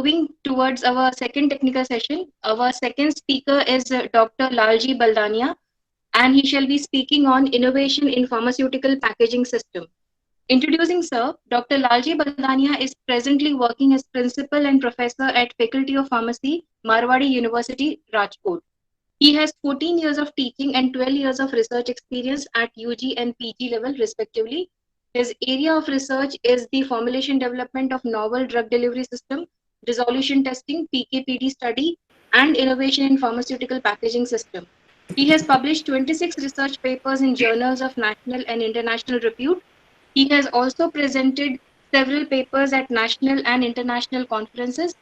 moving towards our second technical session. Our second speaker is Dr. Lalji Baldania, and he shall be speaking on innovation in pharmaceutical packaging system. Introducing Sir, Dr. Lalji Baldania is presently working as principal and professor at Faculty of Pharmacy, Marwadi University, Rajkot. He has 14 years of teaching and 12 years of research experience at UG and PG level, respectively. His area of research is the formulation development of novel drug delivery system, dissolution testing, PK/PD study, and innovation in pharmaceutical packaging system. He has published 26 research papers in journals of national and international repute. He has also presented several papers at national and international conferences.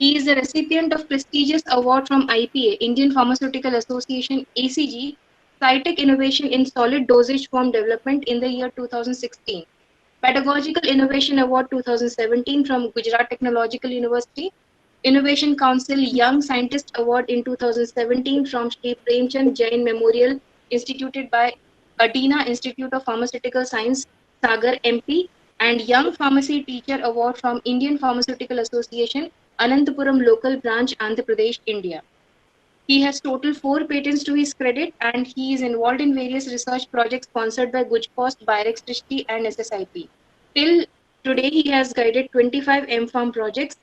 He is a recipient of prestigious award from IPA, Indian Pharmaceutical Association, ACG, SciTech Innovation in Solid Dosage Form Development in the year 2016. Pedagogical Innovation Award 2017 from Gujarat Technological University. Innovation Council Young Scientist Award in 2017 from Sri Premchand Jain Memorial instituted by Adina Institute of Pharmaceutical Science, Sagar MP, and Young Pharmacy Teacher Award from Indian Pharmaceutical Association, Anantapuram Local Branch, Andhra Pradesh, India. He has total 4 patents to his credit, and he is involved in various research projects sponsored by Gujcost, Birex Trishti, and SSIP. Till today, he has guided 25 M-Farm projects.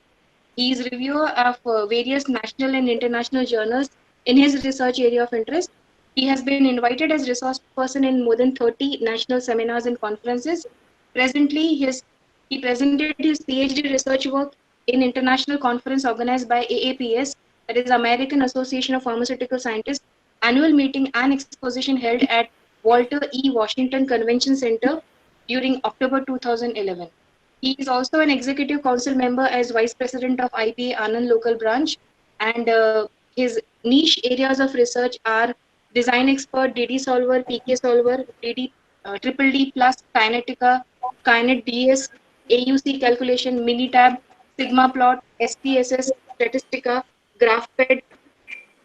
He is reviewer of various national and international journals in his research area of interest. He has been invited as resource person in more than 30 national seminars and conferences. Presently, he presented his PhD research work in international conference organized by AAPS, that is American Association of Pharmaceutical Scientists, annual meeting and exposition held at Walter E. Washington Convention Center during October 2011. He is also an executive council member as vice president of IPA Anand local branch, and his niche areas of research are design expert, DD solver, PK solver, DD triple D plus, Kinetica, Kinet DS, AUC calculation, Minitab, Sigma plot, SPSS, Statistica, GraphPad.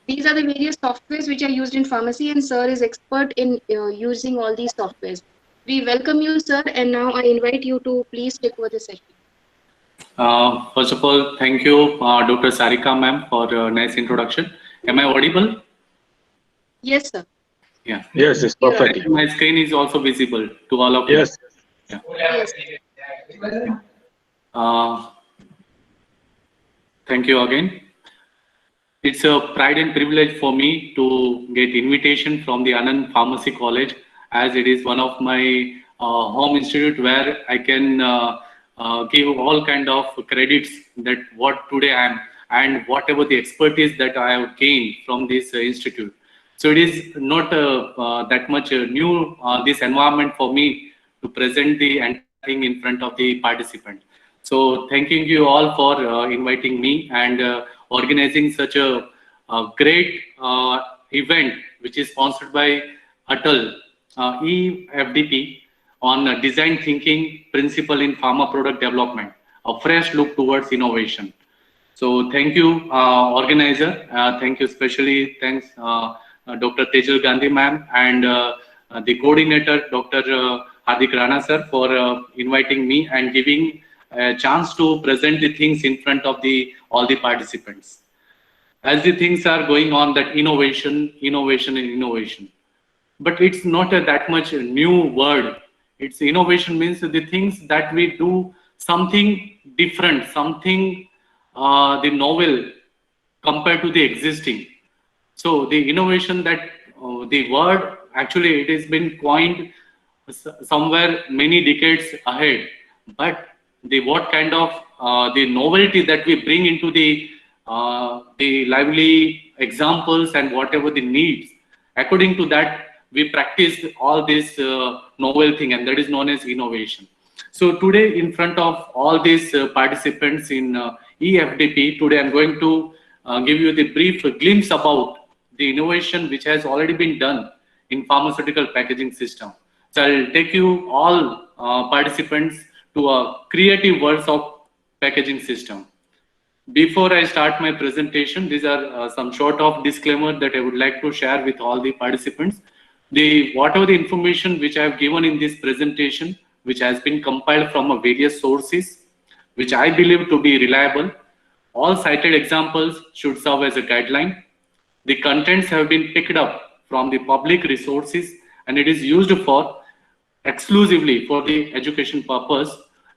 These are the various softwares which are used in pharmacy, and Sir is expert in using all these softwares. We welcome you, Sir, and now I invite you to please take over the session. First of all, thank you, Dr. Sarika ma'am, for a nice introduction. Am I audible? Yes, sir. Yeah. Yes, it's perfect. My screen is also visible to all of you. Yes. Yeah. Yes. Thank you again. It's a pride and privilege for me to get invitation from the Anand Pharmacy College, as it is one of my home institute where I can give all kind of credits that what today I am and whatever the expertise that I have gained from this institute. So it is not that much new this environment for me to present the entire thing in front of the participant. So thanking you all for inviting me and organizing such a great event, which is sponsored by Atal EFDP on design thinking principle in pharma product development, a fresh look towards innovation. So thank you, organizer. Thank you, especially thanks Dr. Tejal Gandhi ma'am and the coordinator, Dr. Hardik Rana sir, for inviting me and giving a chance to present the things in front of all the participants. As the things are going on, that innovation. But it's not that much a new word. It's innovation means the things that we do something different, something the novel compared to the existing. So the innovation that the word actually it has been coined somewhere many decades ahead, but what kind of the novelty that we bring into the lively examples and whatever the needs, according to that we practice all this novel thing, and that is known as innovation. So today in front of all these participants in EFDP, today I'm going to give you the brief glimpse about the innovation which has already been done in pharmaceutical packaging system. So I'll take you all participants to a creative world of packaging system. Before I start my presentation, these are some short of disclaimer that I would like to share with all the participants. Whatever the information which I have given in this presentation, which has been compiled from various sources, which I believe to be reliable, All cited examples should serve as a guideline. The contents have been picked up from the public resources and it is used for exclusively for the education purpose.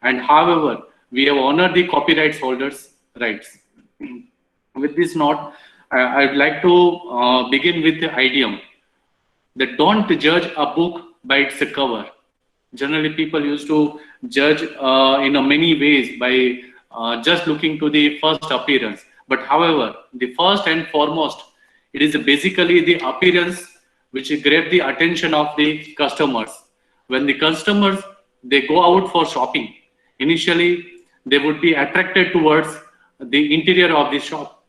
And however, we have honored the copyright holders' rights. With this note, I'd like to begin with the idiom that don't judge a book by its cover. Generally, people used to judge in a many ways by just looking to the first appearance. But however, the first and foremost, it is basically the appearance which grab the attention of the customers. When the customers, they go out for shopping, initially they would be attracted towards the interior of the shop.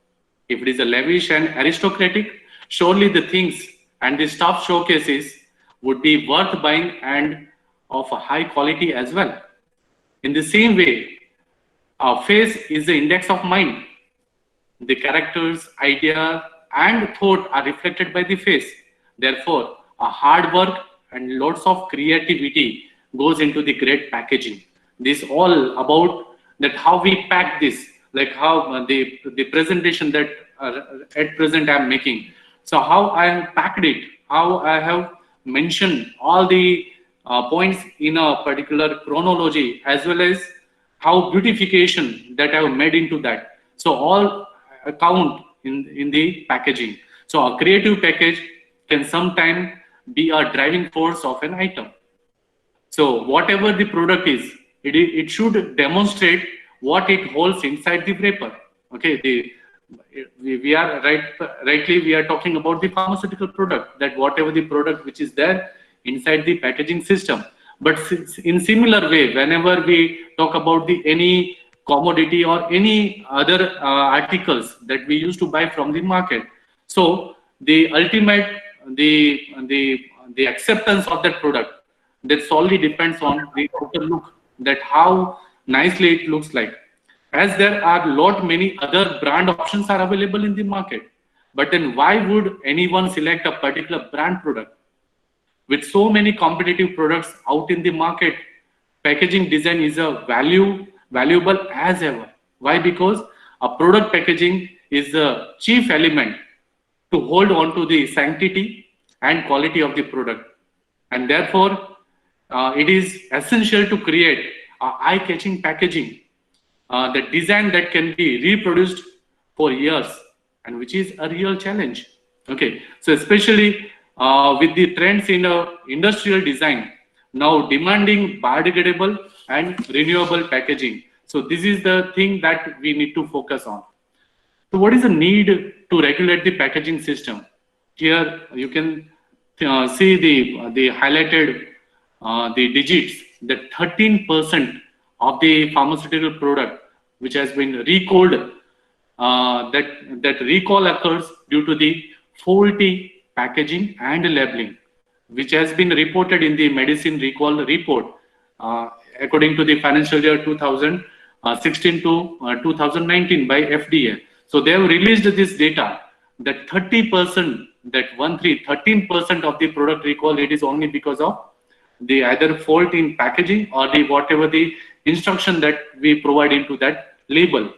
If it is a lavish and aristocratic, surely the things and the stuff showcases would be worth buying and of a high quality as well. In the same way, our face is the index of mind. The characters, idea, and thought are reflected by the face. Therefore, a hard work and lots of creativity goes into the great packaging. This all about that how we pack this, like how the presentation that at present I'm making. So how I have packed it, how I have mentioned all the points in a particular chronology, as well as how beautification that I have made into that. So all account in the packaging. So a creative package can sometimes be a driving force of an item. So whatever the product is, it should demonstrate what it holds inside the wrapper. Okay, we are rightly we are talking about the pharmaceutical product, that whatever the product which is there inside the packaging system. But in similar way, whenever we talk about the any commodity or any other articles that we used to buy from the market, so the ultimate the acceptance of that product, that solely depends on the outer look, that how nicely it looks like. As there are many other brand options are available in the market, but then why would anyone select a particular brand product? With so many competitive products out in the market, packaging design is a valuable as ever. Why? Because a product packaging is the chief element to hold on to the sanctity and quality of the product. And therefore, it is essential to create eye-catching packaging, the design that can be reproduced for years, and which is a real challenge. Okay, so especially with the trends in industrial design, now demanding biodegradable and renewable packaging. So this is the thing that we need to focus on. So what is the need to regulate the packaging system? Here you can see the highlighted the digits, that 13% of the pharmaceutical product which has been recalled, that recall occurs due to the faulty packaging and labeling, which has been reported in the medicine recall report according to the financial year 2016 to 2019 by FDA. So they have released this data that 30%, that 13% of the product recall, it is only because of the either fault in packaging or the whatever the instruction that we provide into that label.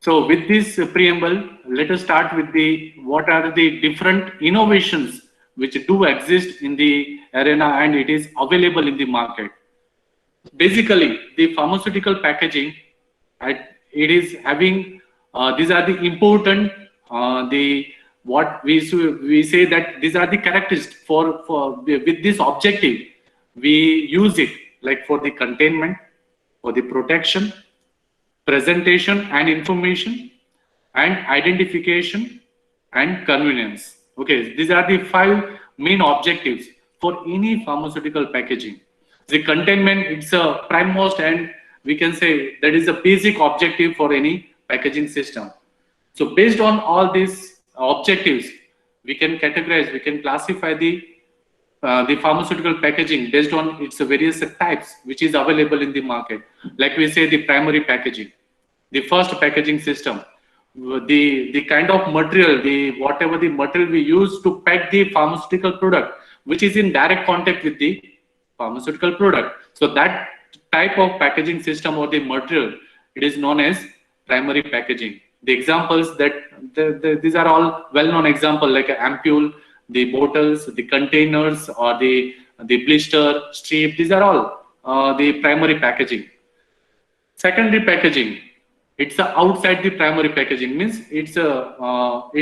So with this preamble, let us start with what are the different innovations which do exist in the arena and it is available in the market. Basically, the pharmaceutical packaging, it is having these are the important what we say that these are the characteristics for with this objective. We use it like for the containment, for the protection, presentation and information, and identification and convenience. Okay, these are the 5 main objectives for any pharmaceutical packaging. The containment, it's a primemost, and we can say that is a basic objective for any packaging system. So based on all these objectives, we can categorize, we can classify the pharmaceutical packaging based on its various types which is available in the market. Like we say, the primary packaging, the first packaging system, the kind of material, whatever the material we use to pack the pharmaceutical product, which is in direct contact with the pharmaceutical product. So that type of packaging system or the material, it is known as primary packaging. The examples that these are all well-known examples like ampule, the bottles, the containers, or the blister, strip. These are all the primary packaging. Secondary packaging, it's outside the primary packaging, means it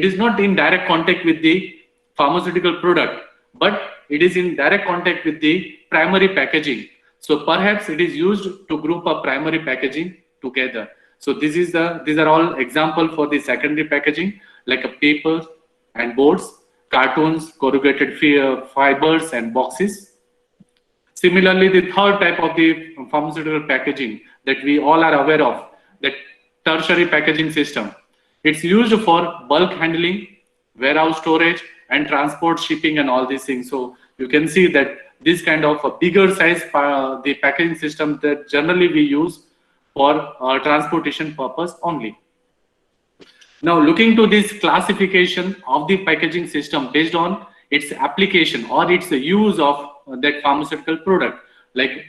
is not in direct contact with the pharmaceutical product, but it is in direct contact with the primary packaging. So perhaps it is used to group a primary packaging together. So these are all example for the secondary packaging, like a paper and boards, cartoons, corrugated fibers and boxes. Similarly, the third type of the pharmaceutical packaging that we all are aware of, that tertiary packaging system. It's used for bulk handling, warehouse storage, and transport, shipping, and all these things. So you can see that this kind of a bigger size the packaging system that generally we use for transportation purpose only. Now, looking to this classification of the packaging system based on its application or its use of that pharmaceutical product, like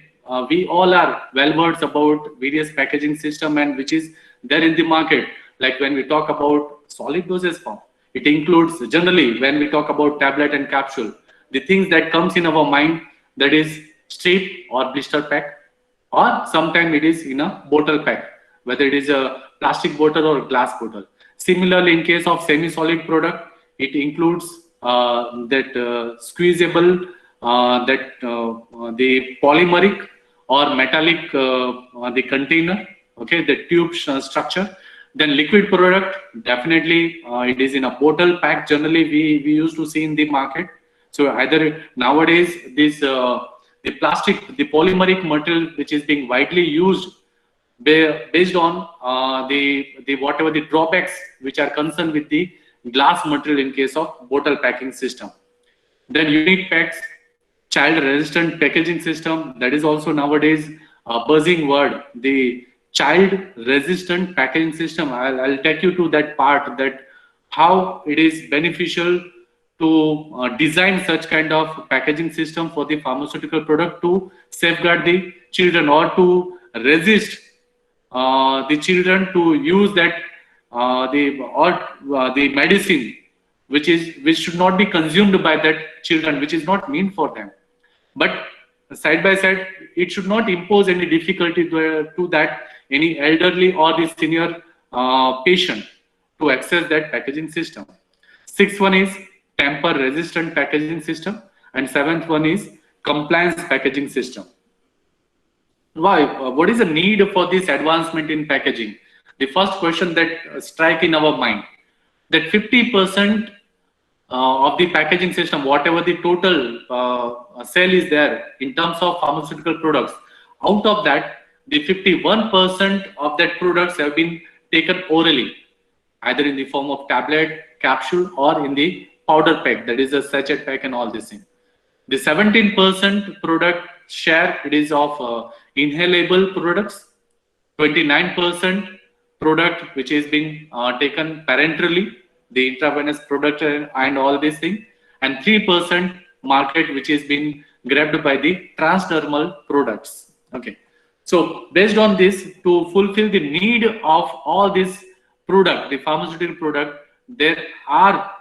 we all are well versed about various packaging system and which is there in the market. Like when we talk about solid dosage form, it includes generally when we talk about tablet and capsule, the things that comes in our mind, that is strip or blister pack, or sometimes it is in a bottle pack, whether it is a plastic bottle or glass bottle. Similarly, in case of semi-solid product, it includes that squeezable, the polymeric or metallic the container, okay, the tube structure. Then liquid product, definitely it is in a bottle pack. Generally, we used to see in the market. So either nowadays this the plastic, the polymeric material which is being widely used based on the whatever the drawbacks which are concerned with the glass material in case of bottle packing system. Then unit packs, child resistant packaging system, that is also nowadays a buzzing word, the child resistant packaging system. I'll take you to that part, that how it is beneficial to design such kind of packaging system for the pharmaceutical product to safeguard the children or to resist the children to use that the medicine which should not be consumed by that children, which is not meant for them. But side by side, it should not impose any difficulty to that any elderly or the senior patient to access that packaging system. Sixth one is tamper resistant packaging system, and seventh one is compliance packaging system. Why? What is the need for this advancement in packaging? The first question that strike in our mind, that 50% of the packaging system, whatever the total sale is there in terms of pharmaceutical products, out of that, the 51% of that products have been taken orally, either in the form of tablet, capsule, or in the powder pack, that is a sachet pack and all this thing. The 17% product share, it is of inhalable products, 29% product which is being taken parenterally, the intravenous product and all these things, and 3% market which is being grabbed by the transdermal products. Okay, so based on this, to fulfill the need of all this product, the pharmaceutical product, there are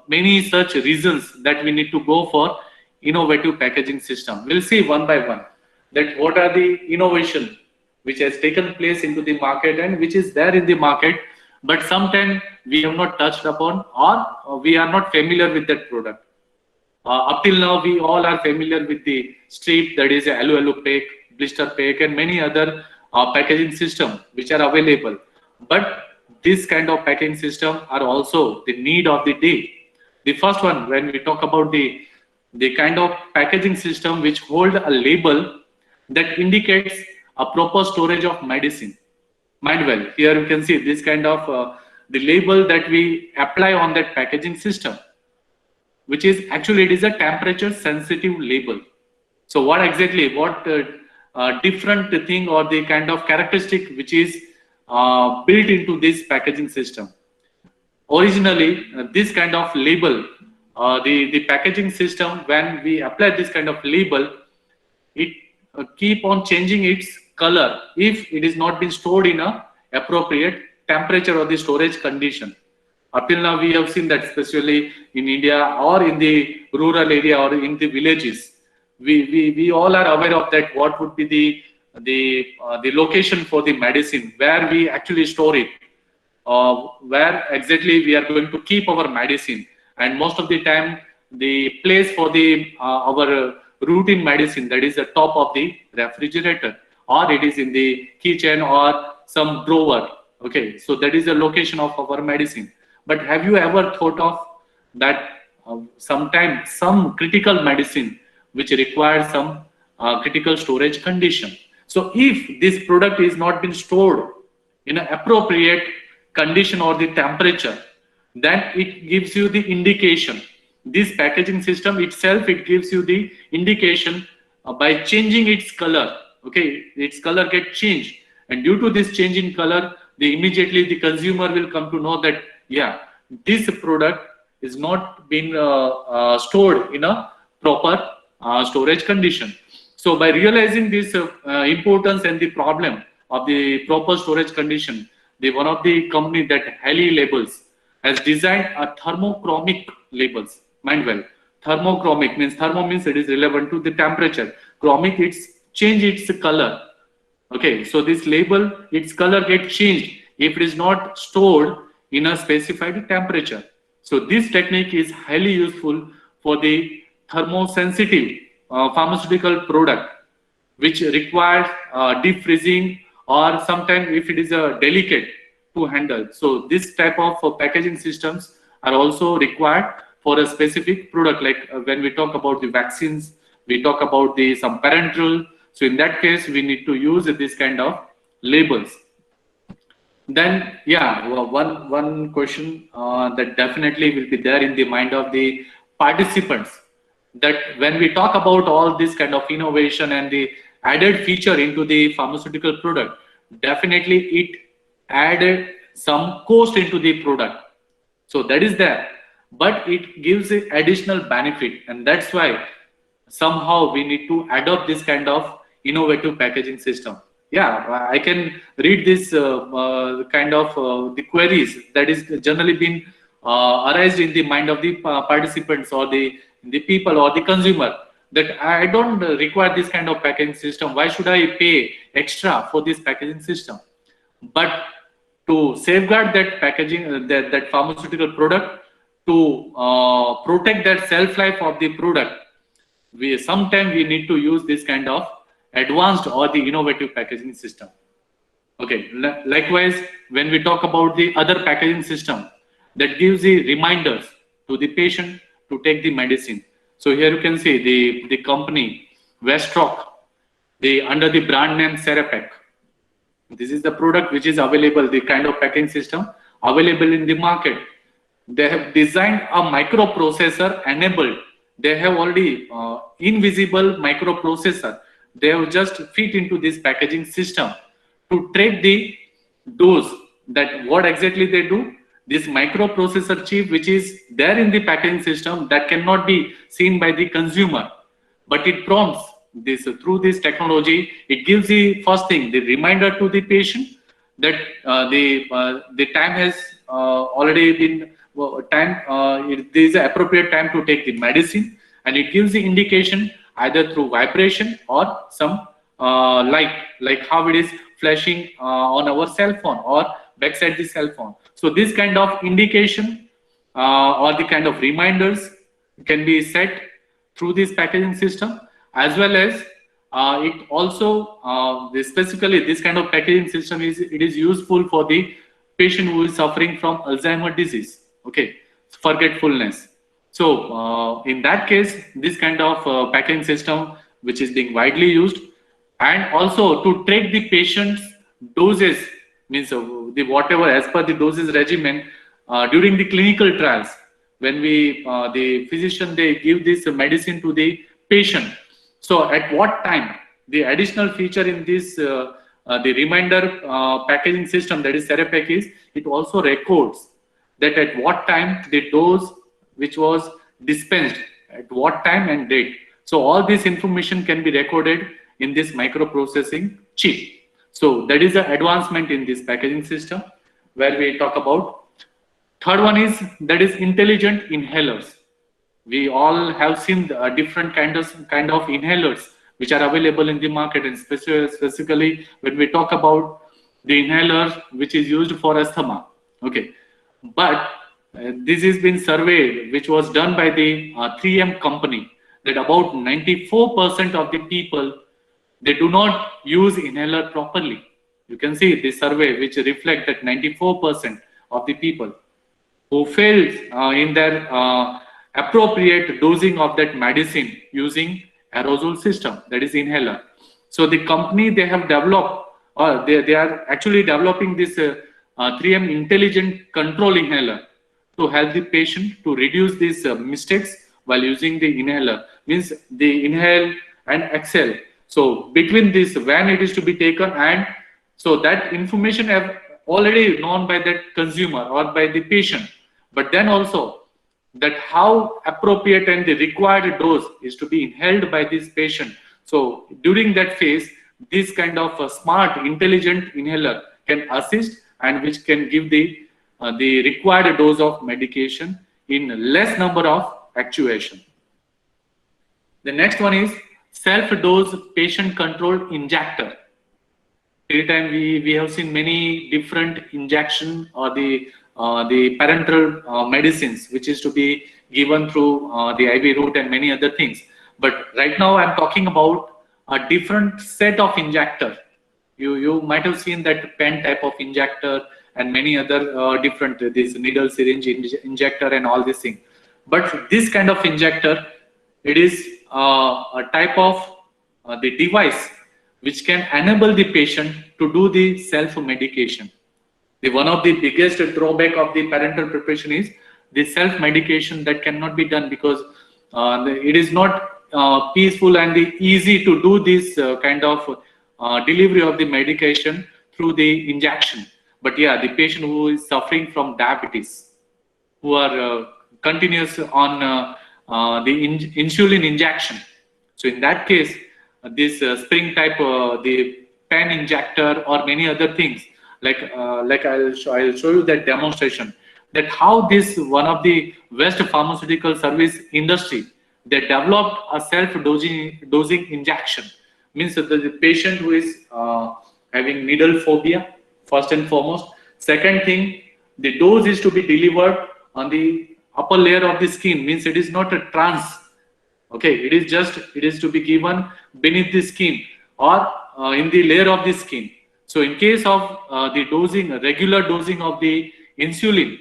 many such reasons that we need to go for innovative packaging system. We'll see one by one that what are the innovation which has taken place into the market and which is there in the market, but sometimes we have not touched upon or we are not familiar with that product. Up till now, we all are familiar with the strip, that is a alu pack, blister pack, and many other packaging system which are available. But this kind of packaging system are also the need of the day. The first one, when we talk about the kind of packaging system which hold a label that indicates a proper storage of medicine. Mind well, here you can see this kind of the label that we apply on that packaging system, which is actually, it is a temperature sensitive label. So what exactly, what different thing or the kind of characteristic which is built into this packaging system? Originally, this kind of label, the packaging system, when we apply this kind of label, it keep on changing its color if it is not been stored in a appropriate temperature or the storage condition. Up till now, we have seen that especially in India or in the rural area or in the villages, we all are aware of that. What would be the location for the medicine where we actually store it, where exactly we are going to keep our medicine, and most of the time the place for the our routine medicine, that is the top of the refrigerator, or it is in the kitchen or some drawer. Okay, so that is the location of our medicine. But have you ever thought of that sometimes some critical medicine which requires some critical storage condition? So if this product is not been stored in an appropriate condition or the temperature, then it gives you the indication. This packaging system itself, it gives you the indication by changing its color. Okay, its color gets changed, and due to this change in color, immediately the consumer will come to know that, yeah, this product is not been stored in a proper storage condition. So by realizing this importance and the problem of the proper storage condition, one of the company, that Heli Labels, has designed a thermochromic labels. Mind well, thermochromic means, thermo means it is relevant to the temperature. Chromic, it's change its color. Okay, so this label, its color gets changed if it is not stored in a specified temperature. So this technique is highly useful for the thermosensitive pharmaceutical product, which requires deep freezing, or sometimes if it is a delicate to handle. So this type of packaging systems are also required for a specific product. Like when we talk about the vaccines, we talk about the some parenteral. So in that case, we need to use this kind of labels. Then, yeah, one question that definitely will be there in the mind of the participants, that when we talk about all this kind of innovation and the added feature into the pharmaceutical product, definitely it added some cost into the product. So that is there, but it gives an additional benefit, and that's why somehow we need to adopt this kind of innovative packaging system. Yeah, I can read this kind of the queries that is generally been arised in the mind of the participants or the people or the consumer, that I don't require this kind of packaging system. Why should I pay extra for this packaging system? But to safeguard that packaging, that pharmaceutical product, to protect that shelf life of the product, sometimes we need to use this kind of advanced or the innovative packaging system. Okay, likewise, when we talk about the other packaging system that gives the reminders to the patient to take the medicine. So here you can see the company Vestrock, under the brand name Serapec. This is the product which is available, the kind of packaging system available in the market. They have designed a microprocessor enabled. They have already invisible microprocessor. They have just fit into this packaging system to track the dose. That what exactly they do? This microprocessor chip, which is there in the packaging system, that cannot be seen by the consumer, but it prompts this through this technology. It gives the first thing, the reminder to the patient that the time has already been there is an appropriate time to take the medicine, and it gives the indication either through vibration or some light, like how it is flashing on our cell phone or backside the cell phone. So this kind of indication or the kind of reminders can be set through this packaging system, as well as it also specifically this kind of packaging system is useful for the patient who is suffering from Alzheimer's disease. Okay, forgetfulness. So in that case, this kind of packaging system, which is being widely used, and also to track the patient's doses, means the whatever as per the doses regimen during the clinical trials, when the physician, they give this medicine to the patient. So at what time, the additional feature in this the reminder packaging system, that is Serapec, is it also records that at what time the dose which was dispensed, at what time and date. So all this information can be recorded in this microprocessing chip. So that is the advancement in this packaging system where we talk about. Third one is that is intelligent inhalers. We all have seen different kind of inhalers which are available in the market, and specifically when we talk about the inhaler which is used for asthma. Okay, but this has been surveyed, which was done by the 3M company, that about 94% of the people, they do not use inhaler properly. You can see this survey which reflect that 94% of the people who failed in their appropriate dosing of that medicine using aerosol system, that is inhaler. So the company, they have developed, or they are actually developing this 3M intelligent control inhaler to help the patient to reduce these mistakes while using the inhaler. Means the inhale and exhale. So between this, when it is to be taken, and so that information have already known by that consumer or by the patient. But then also that how appropriate and the required dose is to be inhaled by this patient. So during that phase, this kind of a smart, intelligent inhaler can assist, and which can give the required dose of medication in less number of actuation. The next one is self-dose patient-controlled injector. Every time we have seen many different injection or the parenteral medicines which is to be given through the IV route and many other things. But right now I'm talking about a different set of injector. You might have seen that pen type of injector and many other different this needle syringe injector and all these things. But this kind of injector, it is a type of the device which can enable the patient to do the self-medication. One of the biggest drawback of the parenteral preparation is the self-medication that cannot be done, because it is not peaceful and easy to do this kind of delivery of the medication through the injection. But yeah, the patient who is suffering from diabetes, who are continuous on the insulin injection. So in that case, this spring type, the pen injector or many other things, like I'll show you that demonstration, that how this one of the West pharmaceutical service industry, they developed a self-dosing injection. Means that the patient who is having needle phobia, first and foremost. Second thing, the dose is to be delivered on the upper layer of the skin. Means it is not a trans. Okay, it is to be given beneath the skin or in the layer of the skin. So in case of the dosing, regular dosing of the insulin,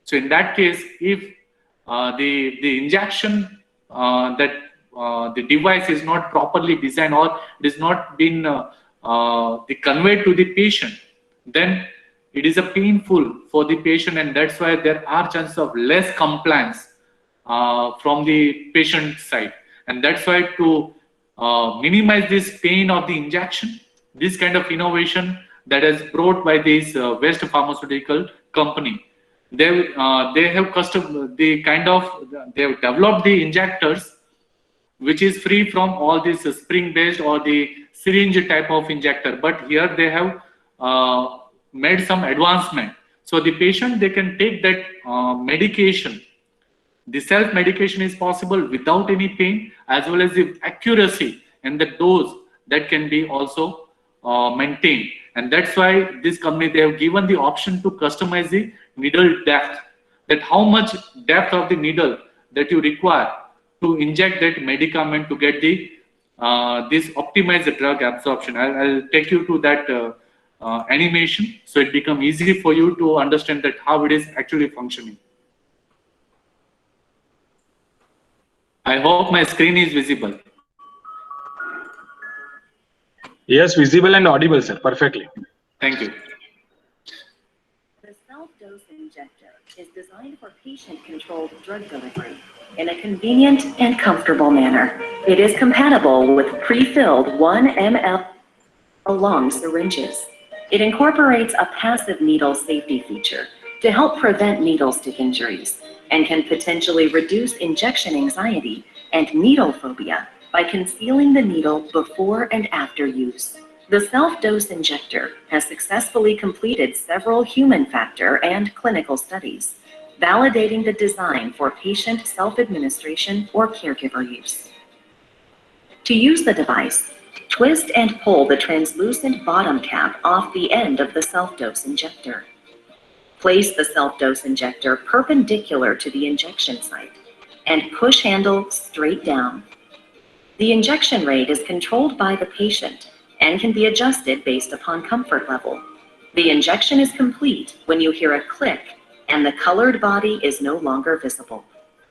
so in that case, if the injection that the device is not properly designed, or it is not been conveyed to the patient, then it is a painful for the patient, and that's why there are chances of less compliance from the patient side. And that's why to minimize this pain of the injection, this kind of innovation that is brought by this West pharmaceutical company, they have they have developed the injectors which is free from all this spring based or the syringe type of injector. But here they have made some advancement, so the patient, they can take that medication. The self medication is possible without any pain, as well as the accuracy and the dose that can be also maintained. And that's why this company, they have given the option to customize the needle depth, that how much depth of the needle that you require to inject that medicament to get the this optimized drug absorption. I'll take you to that animation, so it become easy for you to understand that how it is actually functioning. I hope my screen is visible. Yes, visible and audible, sir. Perfectly. Thank you. The self-dose injector is designed for patient-controlled drug delivery in a convenient and comfortable manner. It is compatible with pre-filled 1 ml long syringes. It incorporates a passive needle safety feature to help prevent needle stick injuries, and can potentially reduce injection anxiety and needle phobia by concealing the needle before and after use. The self-dose injector has successfully completed several human factor and clinical studies, validating the design for patient self-administration or caregiver use. To use the device, twist and pull the translucent bottom cap off the end of the self-dose injector. Place the self-dose injector perpendicular to the injection site and push handle straight down. The injection rate is controlled by the patient and can be adjusted based upon comfort level. The injection is complete when you hear a click and the colored body is no longer visible.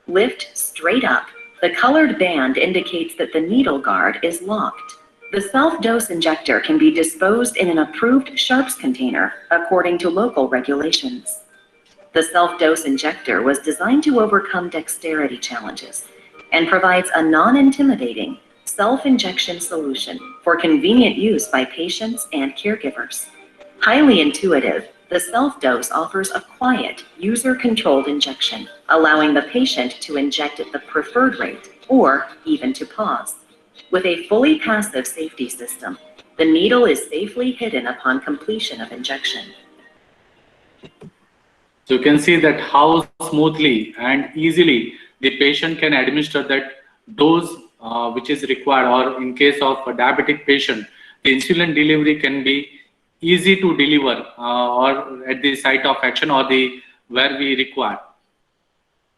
Lift straight up. The colored band indicates that the needle guard is locked. The self-dose injector can be disposed in an approved Sharps container according to local regulations. The self-dose injector was designed to overcome dexterity challenges and provides a non-intimidating self-injection solution for convenient use by patients and caregivers. Highly intuitive, the self-dose offers a quiet, user-controlled injection, allowing the patient to inject at the preferred rate or even to pause. With a fully passive safety system, the needle is safely hidden upon completion of injection. So you can see that how smoothly and easily the patient can administer that dose which is required, or in case of a diabetic patient, the insulin delivery can be easy to deliver or at the site of action or the where we require.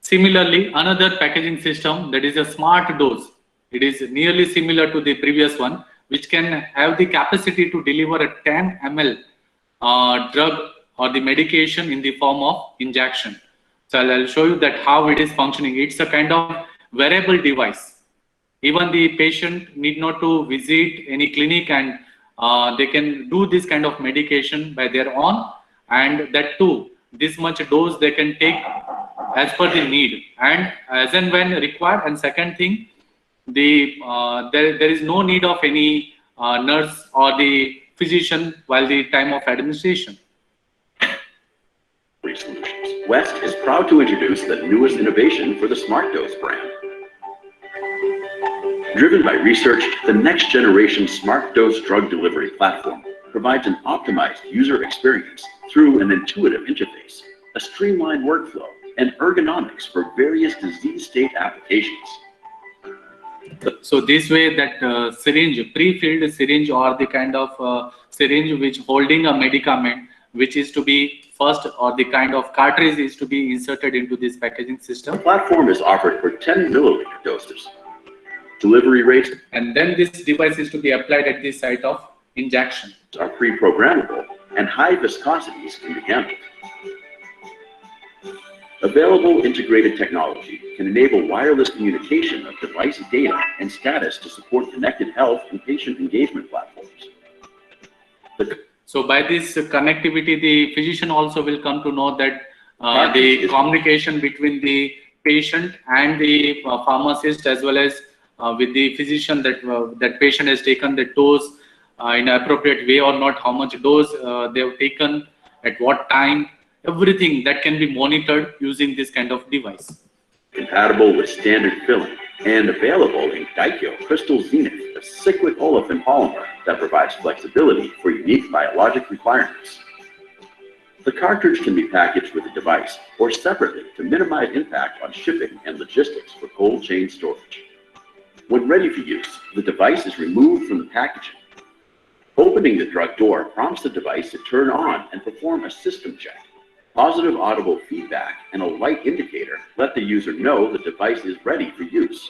Similarly, another packaging system, that is a smart dose. It is nearly similar to the previous one, which can have the capacity to deliver a 10 ml drug or the medication in the form of injection. So I'll show you that how it is functioning. It's a kind of wearable device. Even the patient need not to visit any clinic, and they can do this kind of medication by their own, and that too, this much dose they can take as per the need and as and when required. And second thing, there is no need of any nurse or the physician while the time of administration. Solutions. West is proud to introduce the newest innovation for the SmartDose brand. Driven by research, the next generation SmartDose drug delivery platform provides an optimized user experience through an intuitive interface, a streamlined workflow, and ergonomics for various disease state applications. So this way, that syringe, pre-filled syringe, or the kind of syringe which holding a medicament, which is to be first, or the kind of cartridge is to be inserted into this packaging system. The platform is offered for 10 milliliter doses. Delivery rates and then this device is to be applied at the site of injection. Are pre-programmable and high viscosities can be handled. Available integrated technology can enable wireless communication of device data and status to support connected health and patient engagement platforms. So by this connectivity, the physician also will come to know that the communication between the patient and the pharmacist, as well as with the physician, that that patient has taken the dose in an appropriate way or not, how much dose they have taken, at what time, everything that can be monitored using this kind of device. Compatible with standard filling and available in Daikyo Crystal Zenith, a cyclic olefin polymer that provides flexibility for unique biologic requirements. The cartridge can be packaged with the device or separately to minimize impact on shipping and logistics for cold chain storage. When ready for use, the device is removed from the packaging. Opening the drug door prompts the device to turn on and perform a system check. Positive audible feedback and a light indicator let the user know the device is ready for use.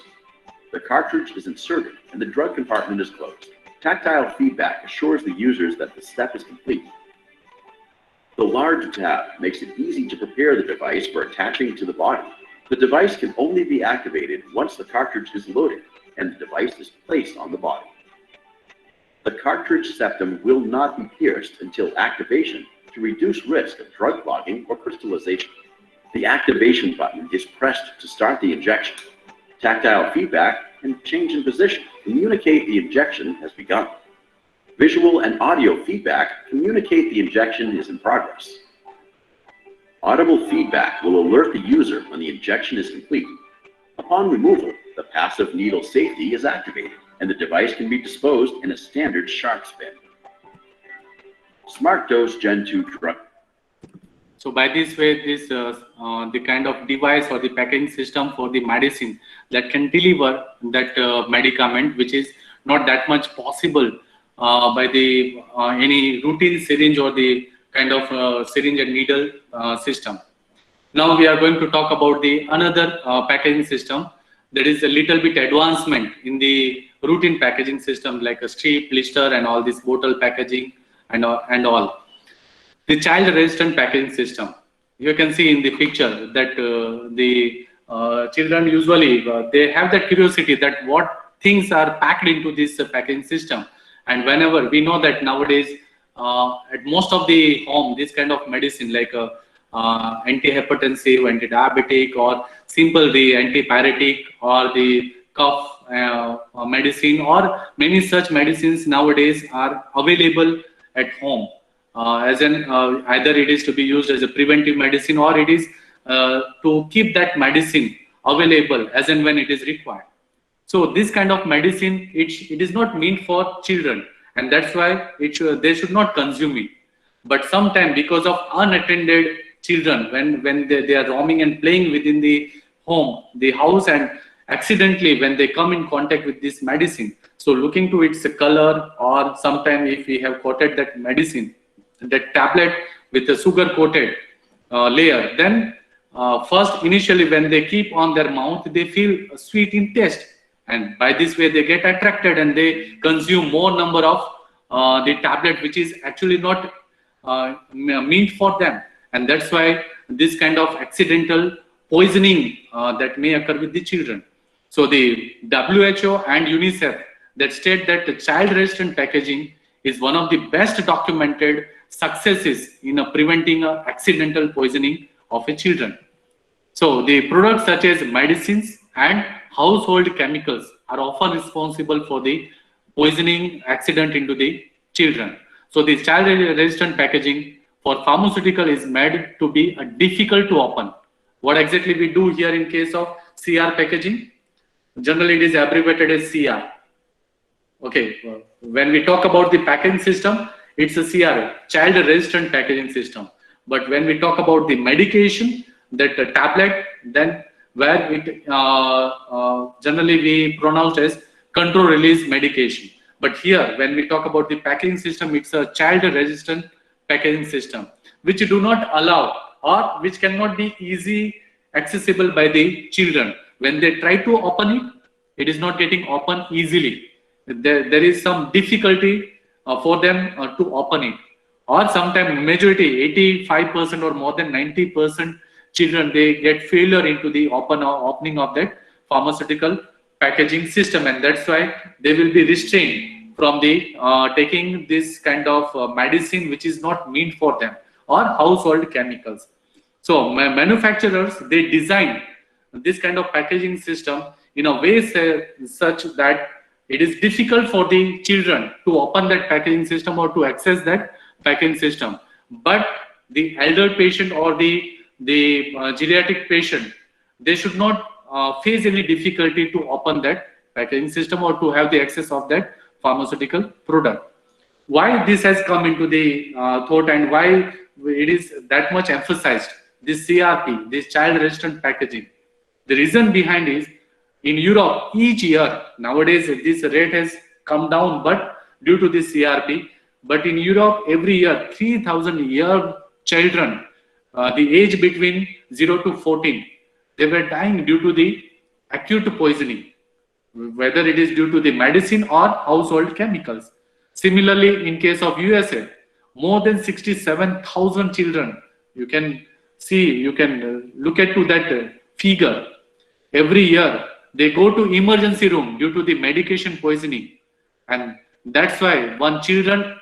The cartridge is inserted and the drug compartment is closed. Tactile feedback assures the users that the step is complete. The large tab makes it easy to prepare the device for attaching to the body. The device can only be activated once the cartridge is loaded and the device is placed on the body. The cartridge septum will not be pierced until activation to reduce risk of drug clogging or crystallization. The activation button is pressed to start the injection. Tactile feedback and change in position communicate the injection has begun. Visual and audio feedback communicate the injection is in progress. Audible feedback will alert the user when the injection is complete. Upon removal, the passive needle safety is activated and the device can be disposed in a standard sharp spin. Smart Dose Gen 2 drug. So by this way, the kind of device or the packaging system for the medicine that can deliver that medicament, which is not that much possible by the any routine syringe or the kind of syringe and needle system. Now we are going to talk about the another packaging system that is a little bit advancement in the routine packaging system, like a strip, blister, and all this bottle packaging and all. The child resistant packaging system. You can see in the picture that the children usually they have that curiosity that what things are packed into this packaging system. And whenever we know that nowadays at most of the home, this kind of medicine like antihypertensive, anti-diabetic, or simple the antipyretic or the cough medicine, or many such medicines nowadays are available at home. As in either it is to be used as a preventive medicine, or it is to keep that medicine available as and when it is required. So this kind of medicine, it is not meant for children, and that's why they should not consume it. But sometimes because of unattended children, when they are roaming and playing within the home, the house, and accidentally when they come in contact with this medicine, so looking to its color, or sometimes if we have coated that medicine, that tablet with a sugar coated layer, then first initially when they keep on their mouth, they feel sweet in taste, and by this way they get attracted and they consume more number of the tablet, which is actually not meant for them. And that's why this kind of accidental poisoning that may occur with the children. So the WHO and UNICEF that state that the child resistant packaging is one of the best documented successes in preventing accidental poisoning of a children. So the products such as medicines and household chemicals are often responsible for the poisoning accident into the children. So the child resistant packaging for pharmaceutical is made to be difficult to open. What exactly we do here in case of CR packaging? Generally it is abbreviated as CR. Okay, when we talk about the packaging system, it's a CR, child resistant packaging system. But when we talk about the medication, that tablet, then where it generally we pronounce as control release medication. But here, when we talk about the packaging system, it's a child resistant packaging system, which do not allow, or which cannot be easy accessible by the children. When they try to open it, it is not getting open easily. There is some difficulty for them to open it, or sometimes majority 85% or more than 90% children, they get failure into the opening of that pharmaceutical packaging system, and that's why they will be restrained from the taking this kind of medicine which is not meant for them, or household chemicals. So manufacturers, they design this kind of packaging system in a way such that it is difficult for the children to open that packaging system or to access that packaging system. But the elder patient or the geriatric patient, they should not face any difficulty to open that packaging system or to have the access of that pharmaceutical product. Why this has come into the thought, and why it is that much emphasized, this CRP, this child resistant packaging? The reason behind is, in Europe, each year, nowadays this rate has come down, but due to this CRP, but in Europe, every year, 3,000 young children, the age between 0 to 14, they were dying due to the acute poisoning, whether it is due to the medicine or household chemicals. Similarly, in case of USA, more than 67,000 children, you can see, you can look at to that figure. Every year, they go to emergency room due to the medication poisoning. And that's why one children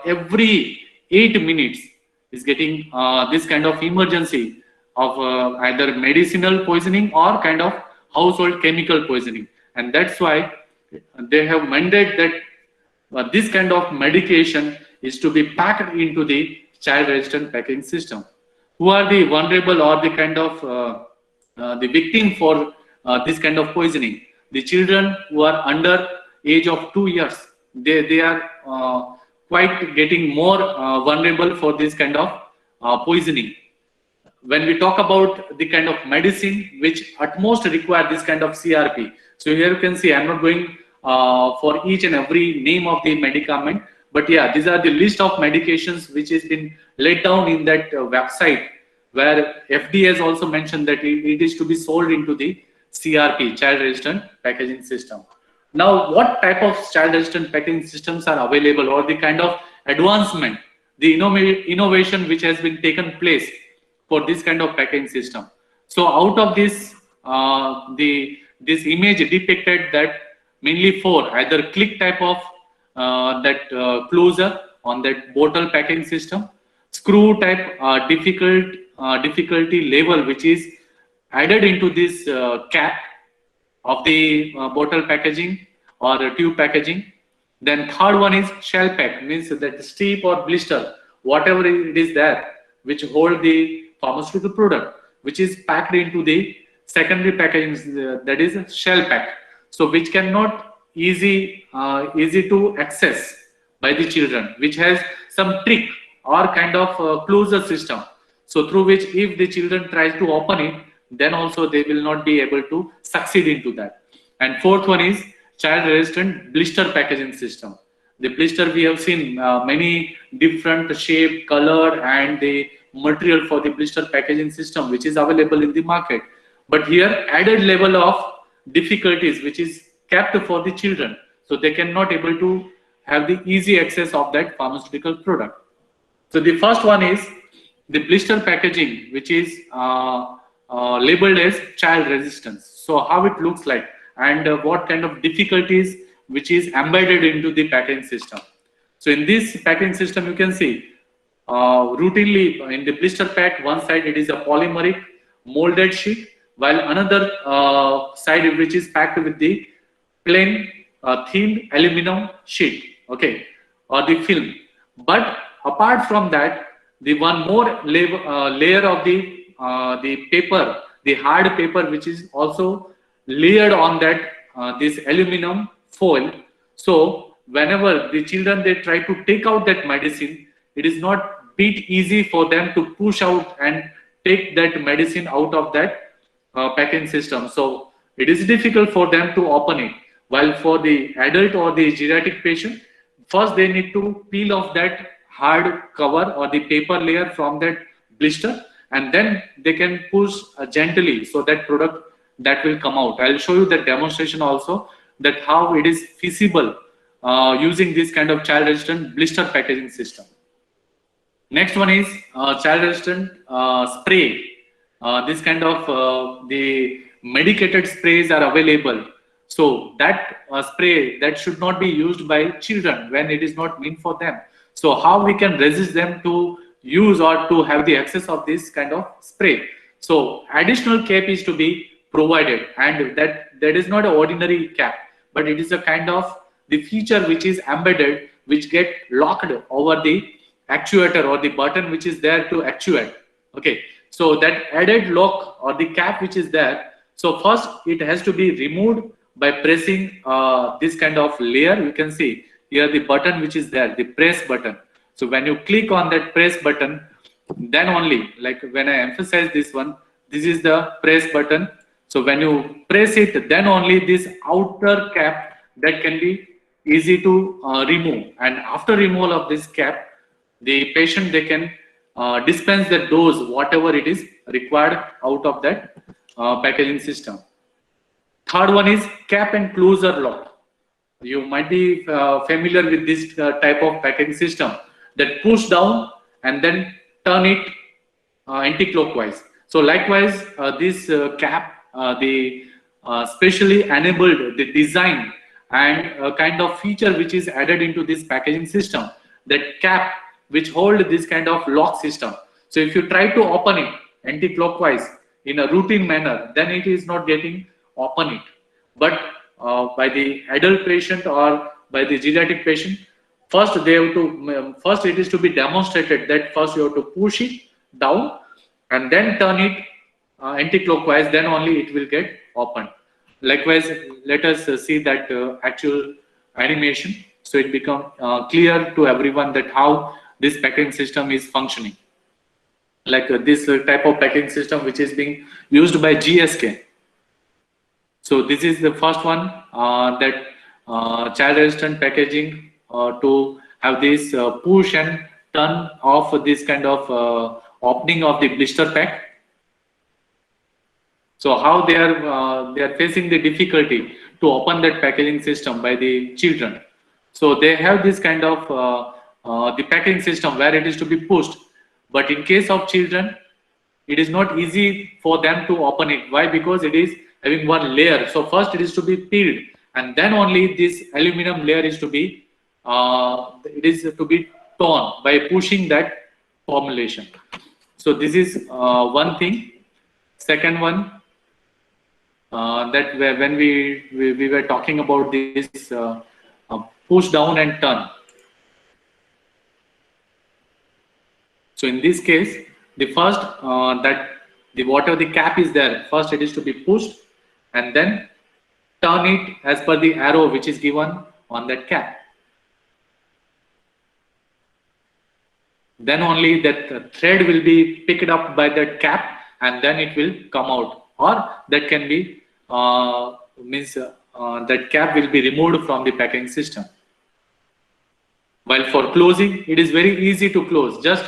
every 8 minutes is getting this kind of emergency of either medicinal poisoning or kind of household chemical poisoning. And that's why they have mandated that this kind of medication is to be packed into the child resistant packaging system. Who are the vulnerable or the kind of the victim for this kind of poisoning? The children who are under age of 2 years, they are quite getting more vulnerable for this kind of poisoning. When we talk about the kind of medicine which at most require this kind of CRP, so here you can see I'm not going for each and every name of the medicament, but yeah, these are the list of medications which has been laid down in that website, where FDA has also mentioned that it is to be sold into the CRP, child resistant packaging system. Now, what type of child resistant packaging systems are available, or the kind of advancement, the innovation which has been taken place for this kind of packaging system? So out of this, this image depicted that mainly 4 either click type of closure on that bottle packaging system, screw type difficulty level which is added into this cap of the bottle packaging or tube packaging. Then third one is shell pack, means that strip or blister, whatever it is there, which hold the pharmaceutical product, which is packed into the secondary packaging, that is shell pack. So which cannot easy to access by the children, which has some trick or kind of closure system. So through which if the children tries to open it, then also they will not be able to succeed into that. And fourth one is child resistant blister packaging system. The blister, we have seen many different shape, color, and the material for the blister packaging system which is available in the market. But here added level of difficulties which is kept for the children, so they cannot able to have the easy access of that pharmaceutical product. So the first one is the blister packaging, which is labeled as child resistance. So how it looks like, and what kind of difficulties which is embedded into the packaging system. So in this packaging system, you can see routinely in the blister pack, one side it is a polymeric molded sheet, while another side which is packed with the plain thin aluminum sheet, okay, or the film. But apart from that, the one more layer of the paper, the hard paper, which is also layered on that this aluminum foil. So whenever the children they try to take out that medicine, it is not bit easy for them to push out and take that medicine out of that packaging system. So it is difficult for them to open it. While for the adult or the geriatric patient, first they need to peel off that hard cover or the paper layer from that blister, and then they can push gently, so that product that will come out. I'll show you the demonstration also, that how it is feasible using this kind of child resistant blister packaging system. Next one is child resistant spray. This kind of the medicated sprays are available. So that spray that should not be used by children when it is not meant for them. So how we can resist them to use or to have the access of this kind of spray? So additional cap is to be provided, and that is not an ordinary cap, but it is a kind of the feature which is embedded, which get locked over the actuator or the button which is there to actuate. Okay, so that added lock or the cap which is there, so first it has to be removed by pressing this kind of layer. You can see here the button which is there, the press button. So when you click on that press button, then only, like when I emphasize this one, this is the press button. So when you press it, then only this outer cap that can be easy to remove. And after removal of this cap, the patient, they can dispense the dose, whatever it is required out of that packaging system. Third one is cap and closure lock. You might be familiar with this type of packaging system that push down and then turn it anti-clockwise. So likewise, this cap, the specially enabled the design and a kind of feature which is added into this packaging system, that cap which hold this kind of lock system. So if you try to open it anti-clockwise in a routine manner, then it is not getting open it. But by the adult patient or by the geriatric patient, first they have to first it is to be demonstrated that first you have to push it down and then turn it anti-clockwise, then only it will get opened. Likewise, let us see that actual animation. So it becomes clear to everyone that how this packaging system is functioning. Like this type of packaging system which is being used by GSK. So this is the first one, that child resistant packaging to have this push and turn of this kind of opening of the blister pack. So how they are facing the difficulty to open that packaging system by the children. So they have this kind of the packaging system where it is to be pushed, but in case of children, it is not easy for them to open it. Why? Because it is having one layer. So first it is to be peeled, and then only this aluminum layer is to be torn by pushing that formulation. So this is one thing. Second one, that when we were talking about this push down and turn. So in this case, the first that the whatever the cap is there, first it is to be pushed and then turn it as per the arrow which is given on that cap. Then only that thread will be picked up by that cap and then it will come out, or that can be that cap will be removed from the packaging system. While for closing, it is very easy to close. Just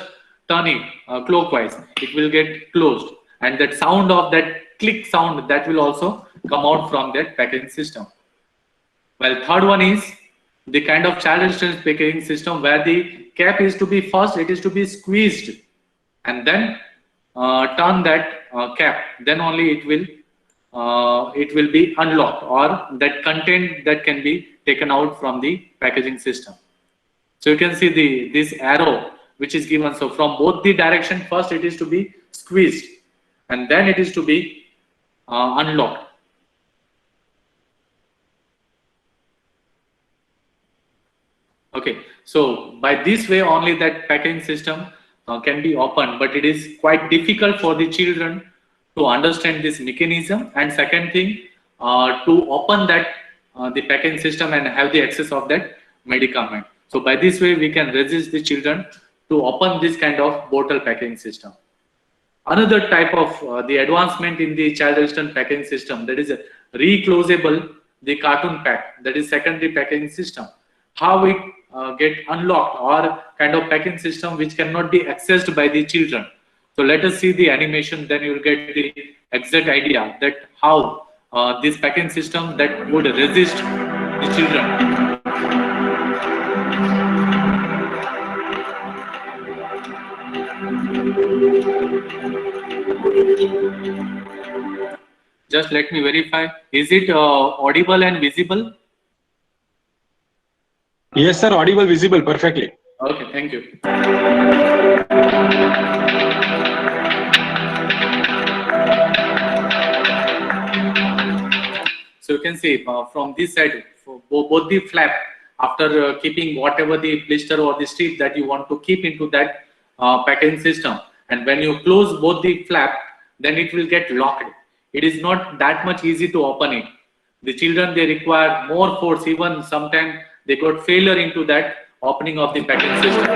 turn it clockwise, it will get closed, and that sound of that click sound that will also come out from that packaging system. While third one is the kind of child resistant packaging system where the cap is to be first, it is to be squeezed and then turn that cap, then only it will be unlocked, or that content that can be taken out from the packaging system. So you can see this arrow which is given. So from both the direction, first it is to be squeezed and then it is to be unlocked. Okay, so by this way only that packaging system can be opened, but it is quite difficult for the children to understand this mechanism. And second thing, to open that the packaging system and have the access of that medicament. So by this way we can resist the children to open this kind of bottle packaging system. Another type of the advancement in the child resistant packaging system, that is a reclosable the cartoon pack, that is secondary packaging system. How it get unlocked, or kind of packaging system which cannot be accessed by the children. So let us see the animation, then you will get the exact idea that how this packaging system that would resist the children. Just let me verify. Is it audible and visible? Yes, sir. Audible, visible, perfectly. Okay, thank you. So you can see from this side, for both the flap, after keeping whatever the blister or the strip that you want to keep into that packaging system, and when you close both the flap, then it will get locked. It is not that much easy to open it. The children, they require more force, even sometimes they got failure into that opening of the packaging system.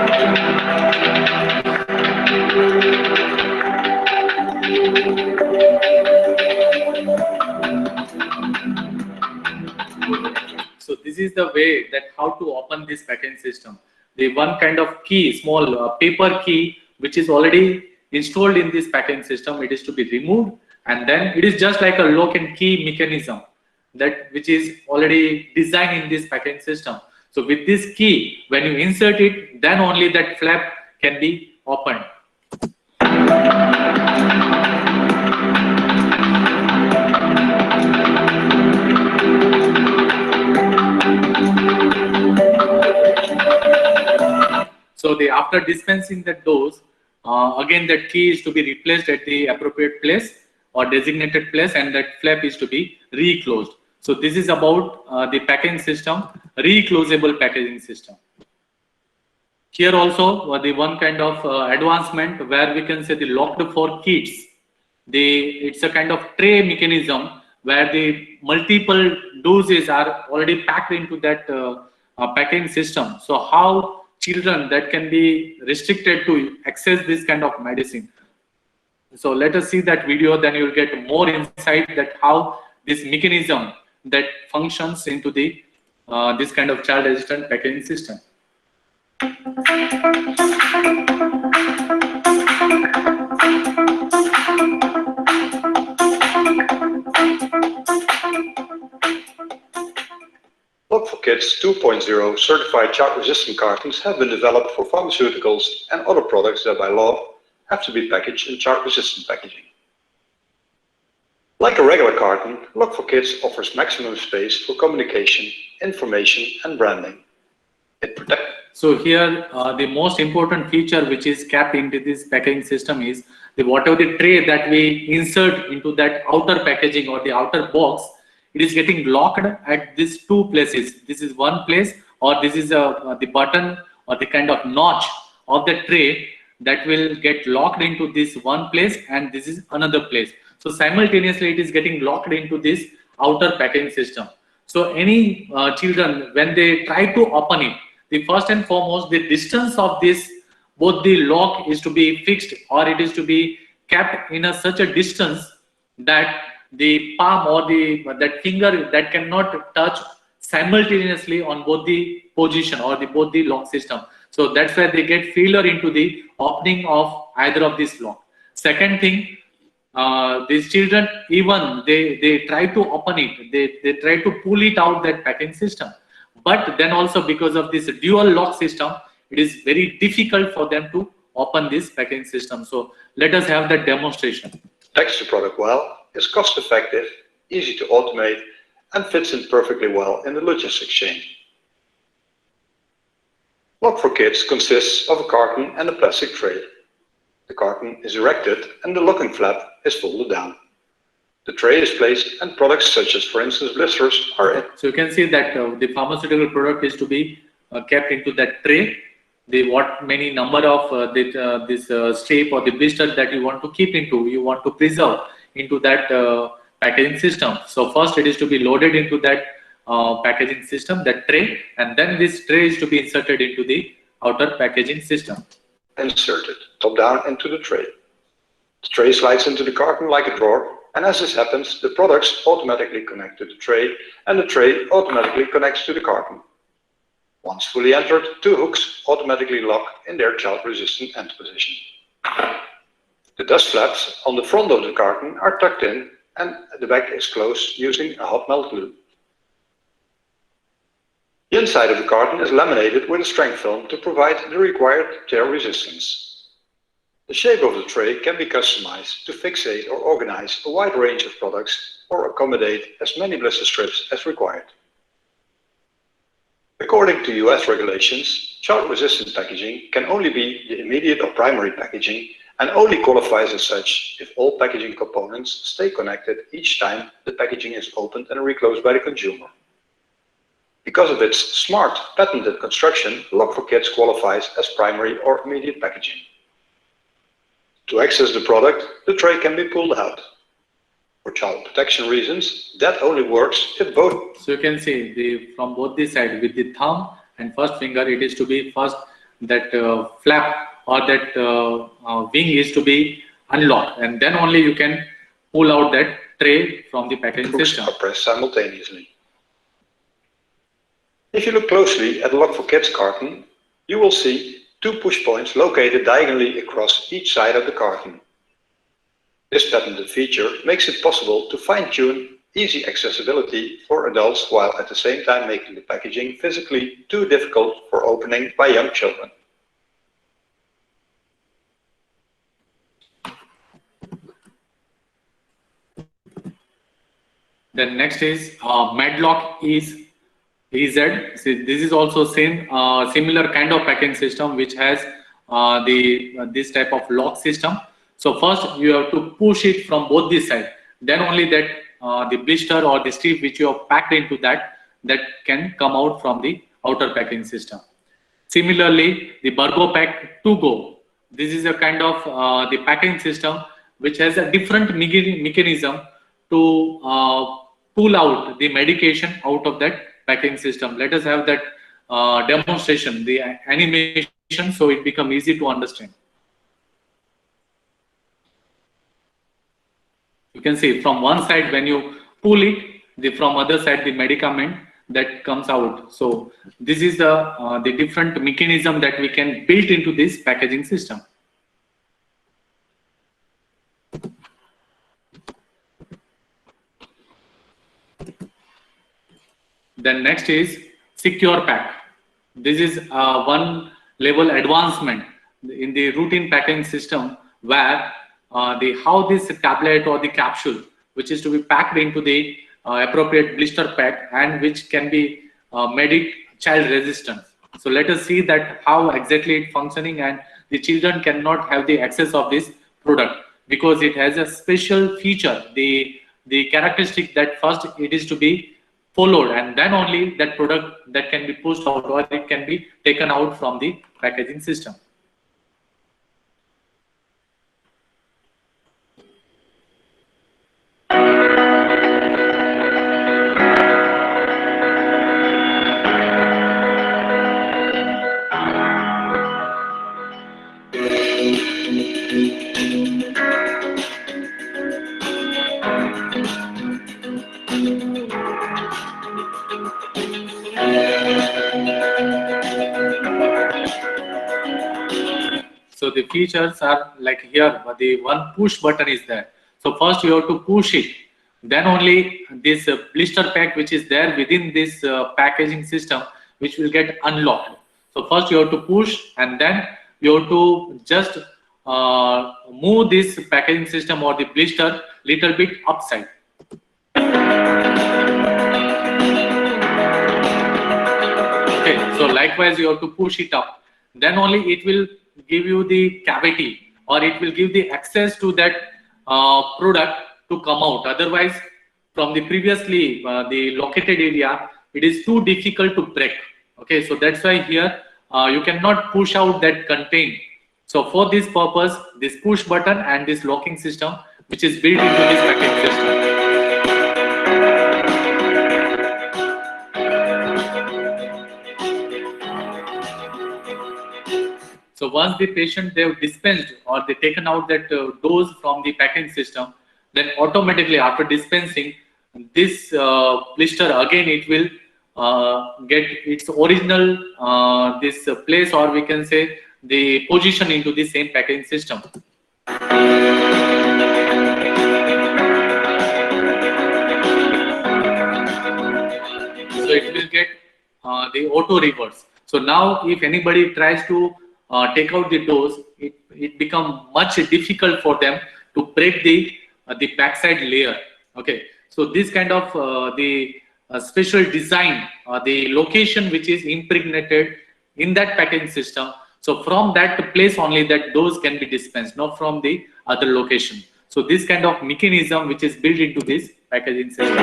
So this is the way that how to open this packaging system. The one kind of key, small paper key, which is already installed in this packaging system, it is to be removed, and then it is just like a lock and key mechanism that which is already designed in this packaging system. So with this key, when you insert it, then only that flap can be opened. So after dispensing the dose, again that key is to be replaced at the appropriate place or designated place, and that flap is to be reclosed. So this is about the packaging system, reclosable packaging system. Here also the one kind of advancement where we can say the locked for kids. It's a kind of tray mechanism where the multiple doses are already packed into that packaging system. So how children that can be restricted to access this kind of medicine. So let us see that video, then you will get more insight that how this mechanism that functions into the this kind of child resistant packaging system. Log4Kids 2.0 certified child-resistant cartons have been developed for pharmaceuticals and other products that by law have to be packaged in child-resistant packaging. Like a regular carton, Log4Kids offers maximum space for communication, information and branding. It protects. So here the most important feature which is kept into this packaging system is the whatever the tray that we insert into that outer packaging or the outer box, it is getting locked at these two places. This is one place, or this is the button or the kind of notch of the tray that will get locked into this one place, and this is another place. So simultaneously it is getting locked into this outer packaging system. So any children, when they try to open it, the first and foremost, the distance of this, both the lock is to be fixed or it is to be kept in such a distance that the palm or that finger that cannot touch simultaneously on both the position or both the lock system. So that's where they get failure into the opening of either of this lock. Second thing, these children, even they try to open it, they try to pull it out that packaging system. But then also because of this dual lock system, it is very difficult for them to open this packaging system. So let us have that demonstration. Protects the product well, is cost effective, easy to automate, and fits in perfectly well in the logistics chain. Log4Kids consists of a carton and a plastic tray. The carton is erected and the locking flap is folded down. The tray is placed and products such as, for instance, blisters are in. So you can see that the pharmaceutical product is to be kept into that tray. The what many number of this strip or the blister that you want to keep into, you want to preserve into that packaging system. So first it is to be loaded into that packaging system, that tray, and then this tray is to be inserted into the outer packaging system. Inserted top down into the tray. The tray slides into the carton like a drawer, and as this happens, the products automatically connect to the tray, and the tray automatically connects to the carton. Once fully entered, two hooks automatically lock in their child-resistant end position. The dust flaps on the front of the carton are tucked in, and the back is closed using a hot melt glue. The inside of the carton is laminated with a strength film to provide the required tear resistance. The shape of the tray can be customized to fixate or organize a wide range of products or accommodate as many blister strips as required. According to US regulations, child-resistant packaging can only be the immediate or primary packaging and only qualifies as such if all packaging components stay connected each time the packaging is opened and reclosed by the consumer. Because of its smart, patented construction, Log4Kids qualifies as primary or immediate packaging. To access the product, the tray can be pulled out. For child protection reasons, that only works if both. So you can see from both the side with the thumb and first finger, it is to be first that flap or that wing is to be unlocked, and then only you can pull out that tray from the packaging system. Are pressed simultaneously. If you look closely at the Log4Kids carton, you will see two push points located diagonally across each side of the carton. This patented feature makes it possible to fine-tune easy accessibility for adults while at the same time making the packaging physically too difficult for opening by young children. Then next is Medlock EZ. So this is also same similar kind of packaging system which has this type of lock system. So first you have to push it from both the sides. Then only that the blister or the strip which you have packed into that can come out from the outer packaging system. Similarly, the BurgoPack 2Go. This is a kind of the packaging system which has a different mechanism to pull out the medication out of that packaging system. Let us have that demonstration, the animation, so it become easy to understand. You can see from one side when you pull it, from other side the medicament that comes out. So this is the different mechanism that we can build into this packaging system. Then next is secure pack. This is one level advancement in the routine packaging system, where how this tablet or the capsule, which is to be packed into the appropriate blister pack, and which can be made it child resistant. So let us see that how exactly it functioning, and the children cannot have the access of this product because it has a special feature, the characteristic that first it is to be followed, and then only that product that can be pushed out or it can be taken out from the packaging system. So the features are like here, the one push button is there. So first you have to push it, then only this blister pack which is there within this packaging system, which will get unlocked. So first you have to push, and then you have to just move this packaging system or the blister little bit upside. Okay, so likewise you have to push it up, then only it will give you the cavity, or it will give the access to that product to come out. Otherwise, from the previously the located area, it is too difficult to break. Okay, so that's why here you cannot push out that content. So for this purpose, this push button and this locking system, which is built into this packaging system. So once the patient, they have dispensed or they taken out that dose from the packaging system, then automatically after dispensing, this blister again it will get its original this place, or we can say the position into the same packaging system. So it will get the auto reverse. So now if anybody tries to take out the dose, it becomes much difficult for them to break the backside layer. Okay, so this kind of the special design, the location which is impregnated in that packaging system. So from that place only that dose can be dispensed, not from the other location. So this kind of mechanism which is built into this packaging system.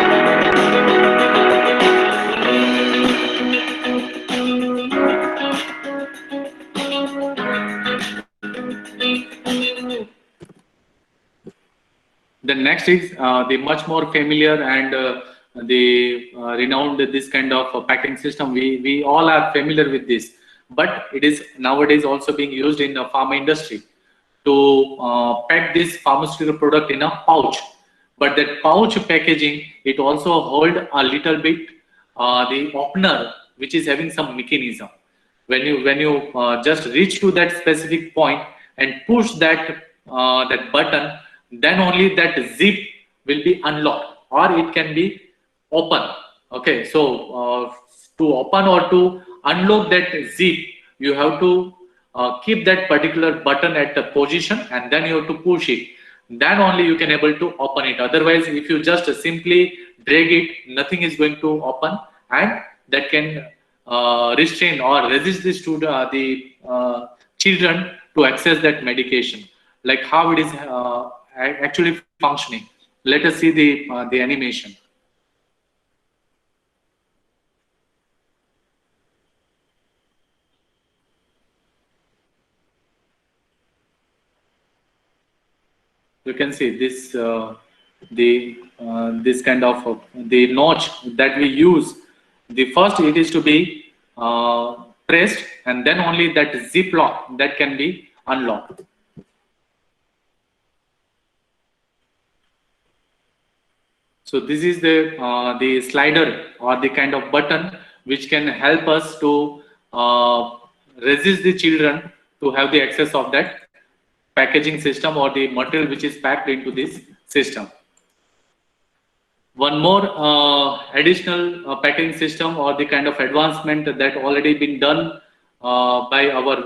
The next is the much more familiar and the renowned this kind of packaging system. We all are familiar with this, but it is nowadays also being used in the pharma industry to pack this pharmaceutical product in a pouch. But that pouch packaging, it also hold a little bit the opener, which is having some mechanism. When you just reach to that specific point and push that that button, then only that zip will be unlocked, or it can be open. Okay, so to open or to unlock that zip, you have to keep that particular button at the position, and then you have to push it. Then only you can able to open it. Otherwise, if you just simply drag it, nothing is going to open, and that can restrain or resist the children to access that medication. Like how it is actually functioning. Let us see the animation. You can see this this kind of the notch that we use. The first, it is to be pressed, and then only that zip lock that can be unlocked. So this is the slider or the kind of button which can help us to resist the children to have the access of that packaging system or the material which is packed into this system. One more additional packaging system or the kind of advancement that already been done by our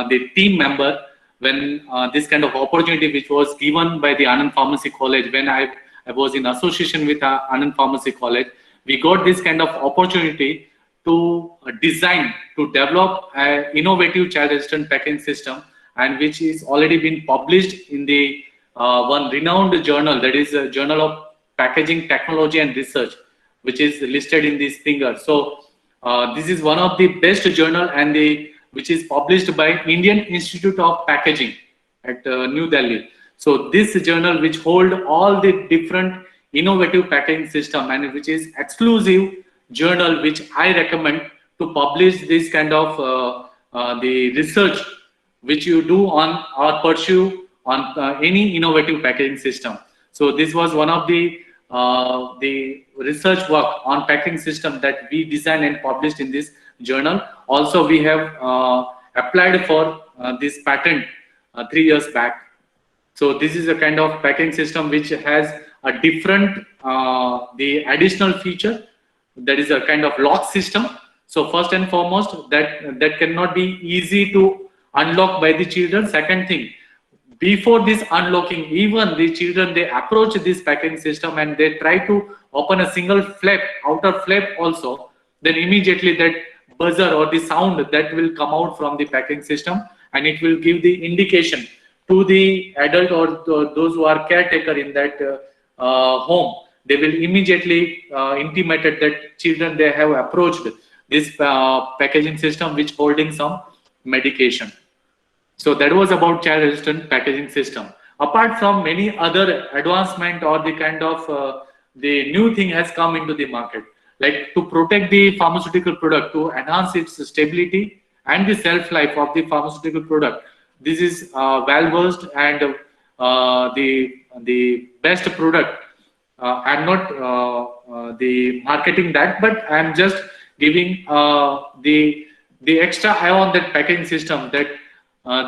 the team member when this kind of opportunity which was given by the Anand Pharmacy College when I was in association with Anand Pharmacy College. We got this kind of opportunity to design, to develop an innovative child-resistant packaging system, and which is already been published in the one renowned journal, that is a Journal of Packaging Technology and Research, which is listed in this finger. So this is one of the best journal and which is published by Indian Institute of Packaging at New Delhi. So this journal which hold all the different innovative packaging system and which is exclusive journal which I recommend to publish this kind of the research which you do on or pursue on any innovative packaging system. So this was one of the research work on packaging system that we designed and published in this journal. Also, we have applied for this patent 3 years back. So this is a kind of packaging system which has a different, the additional feature, that is a kind of lock system. So first and foremost, that cannot be easy to unlock by the children. Second thing, before this unlocking, even the children, they approach this packaging system and they try to open a single flap, outer flap also, then immediately that buzzer or the sound that will come out from the packaging system, and it will give the indication to the adult or those who are caretaker in that home. They will immediately intimate that children, they have approached this packaging system which holding some medication. So that was about child-resistant packaging system. Apart from many other advancement or the kind of the new thing has come into the market, like to protect the pharmaceutical product, to enhance its stability and the shelf life of the pharmaceutical product. This is well versed and the best product. I'm not the marketing that, but I'm just giving the extra eye on that packaging system, that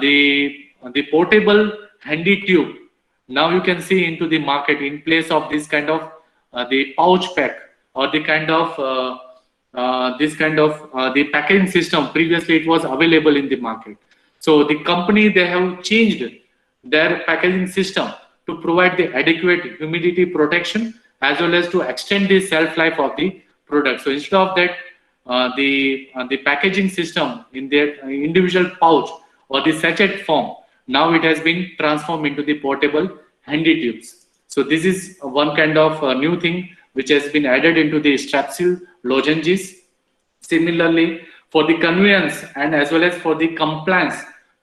the portable handy tube. Now you can see into the market in place of this kind of the pouch pack or the kind of the packaging system. Previously it was available in the market. So the company, they have changed their packaging system to provide the adequate humidity protection as well as to extend the shelf life of the product. So instead of that, the packaging system in their individual pouch or the sachet form, now it has been transformed into the portable handy tubes. So this is one kind of new thing which has been added into the Strepsil lozenges. Similarly, for the convenience and as well as for the compliance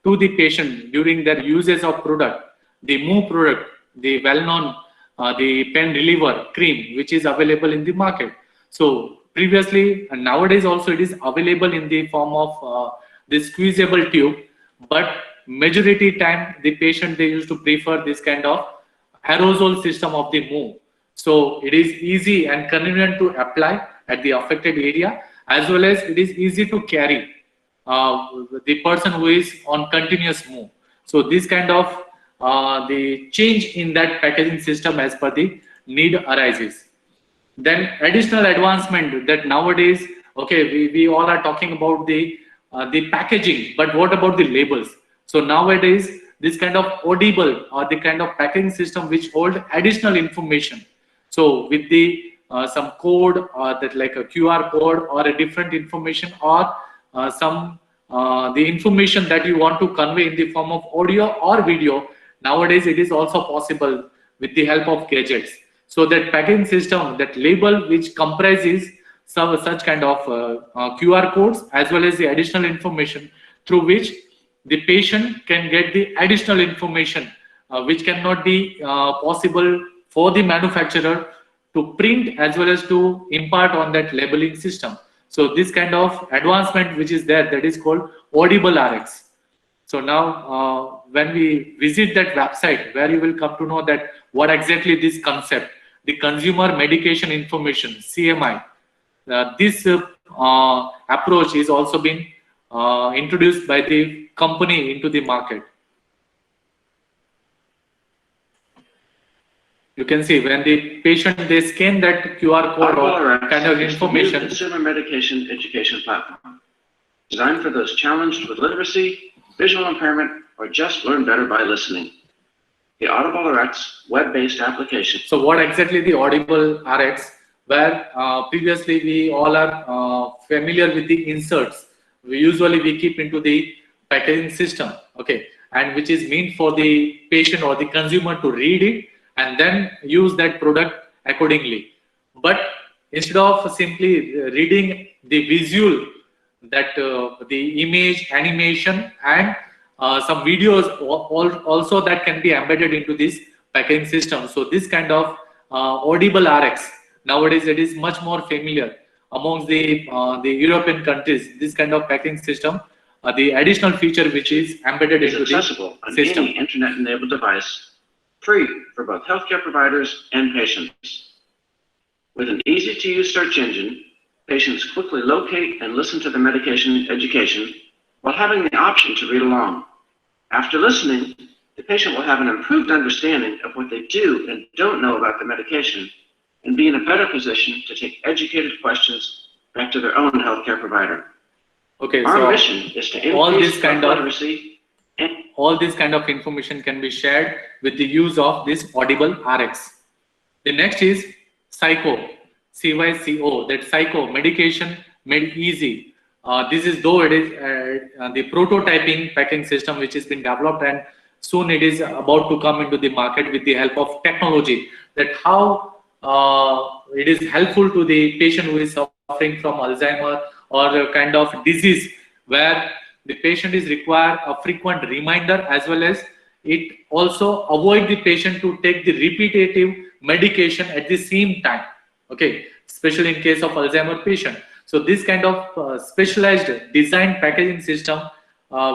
to the patient during their uses of product, the Moo product, the well-known the pen reliever cream, which is available in the market. So previously and nowadays also it is available in the form of the squeezable tube, but majority time the patient, they used to prefer this kind of aerosol system of the Moo. So it is easy and convenient to apply at the affected area, as well as it is easy to carry the person who is on continuous Moo. So this kind of the change in that packaging system as per the need arises. Then additional advancement that nowadays, okay, we all are talking about the packaging, but what about the labels? So nowadays this kind of audible or the kind of packaging system which hold additional information. So with the some code or that like a QR code or a different information or some the information that you want to convey in the form of audio or video, nowadays it is also possible with the help of gadgets. So that packaging system, that label which comprises such kind of QR codes as well as the additional information through which the patient can get the additional information which cannot be possible for the manufacturer to print as well as to impart on that labeling system. So this kind of advancement which is there, that is called Audible RX. So now when we visit that website, where you will come to know that what exactly this concept, the consumer medication information, CMI, this approach is also been introduced by the company into the market. You can see when the patient, they scan that QR code or kind of information. Consumer medication education platform designed for those challenged with literacy, visual impairment, or just learn better by listening. The Audible RX web-based application. So what exactly the Audible RX, where previously we all are familiar with the inserts. We keep into the packaging system, okay, and which is meant for the patient or the consumer to read it and then use that product accordingly. But instead of simply reading the visual, that the image, animation, and some videos also that can be embedded into this packaging system. So this kind of Audible RX, nowadays it is much more familiar amongst the European countries. This kind of packaging system, the additional feature which is embedded into the accessible on system. any internet-enabled device, free for both healthcare providers and patients. With an easy-to-use search engine, patients quickly locate and listen to the medication education while having the option to read along. After listening, the patient will have an improved understanding of what they do and don't know about the medication and be in a better position to take educated questions back to their own healthcare provider. Okay, Our so mission is to all increase this kind of literacy and all this kind of information can be shared with the use of this Audible RX. The next is Psycho, CYCO, that Psycho, medication made easy. This is though it is the prototyping packing system which has been developed, and soon it is about to come into the market with the help of technology, that how it is helpful to the patient who is suffering from Alzheimer or a kind of disease where the patient is required a frequent reminder, as well as it also avoid the patient to take the repetitive medication at the same time, okay, especially in case of Alzheimer patient. So this kind of specialized design packaging system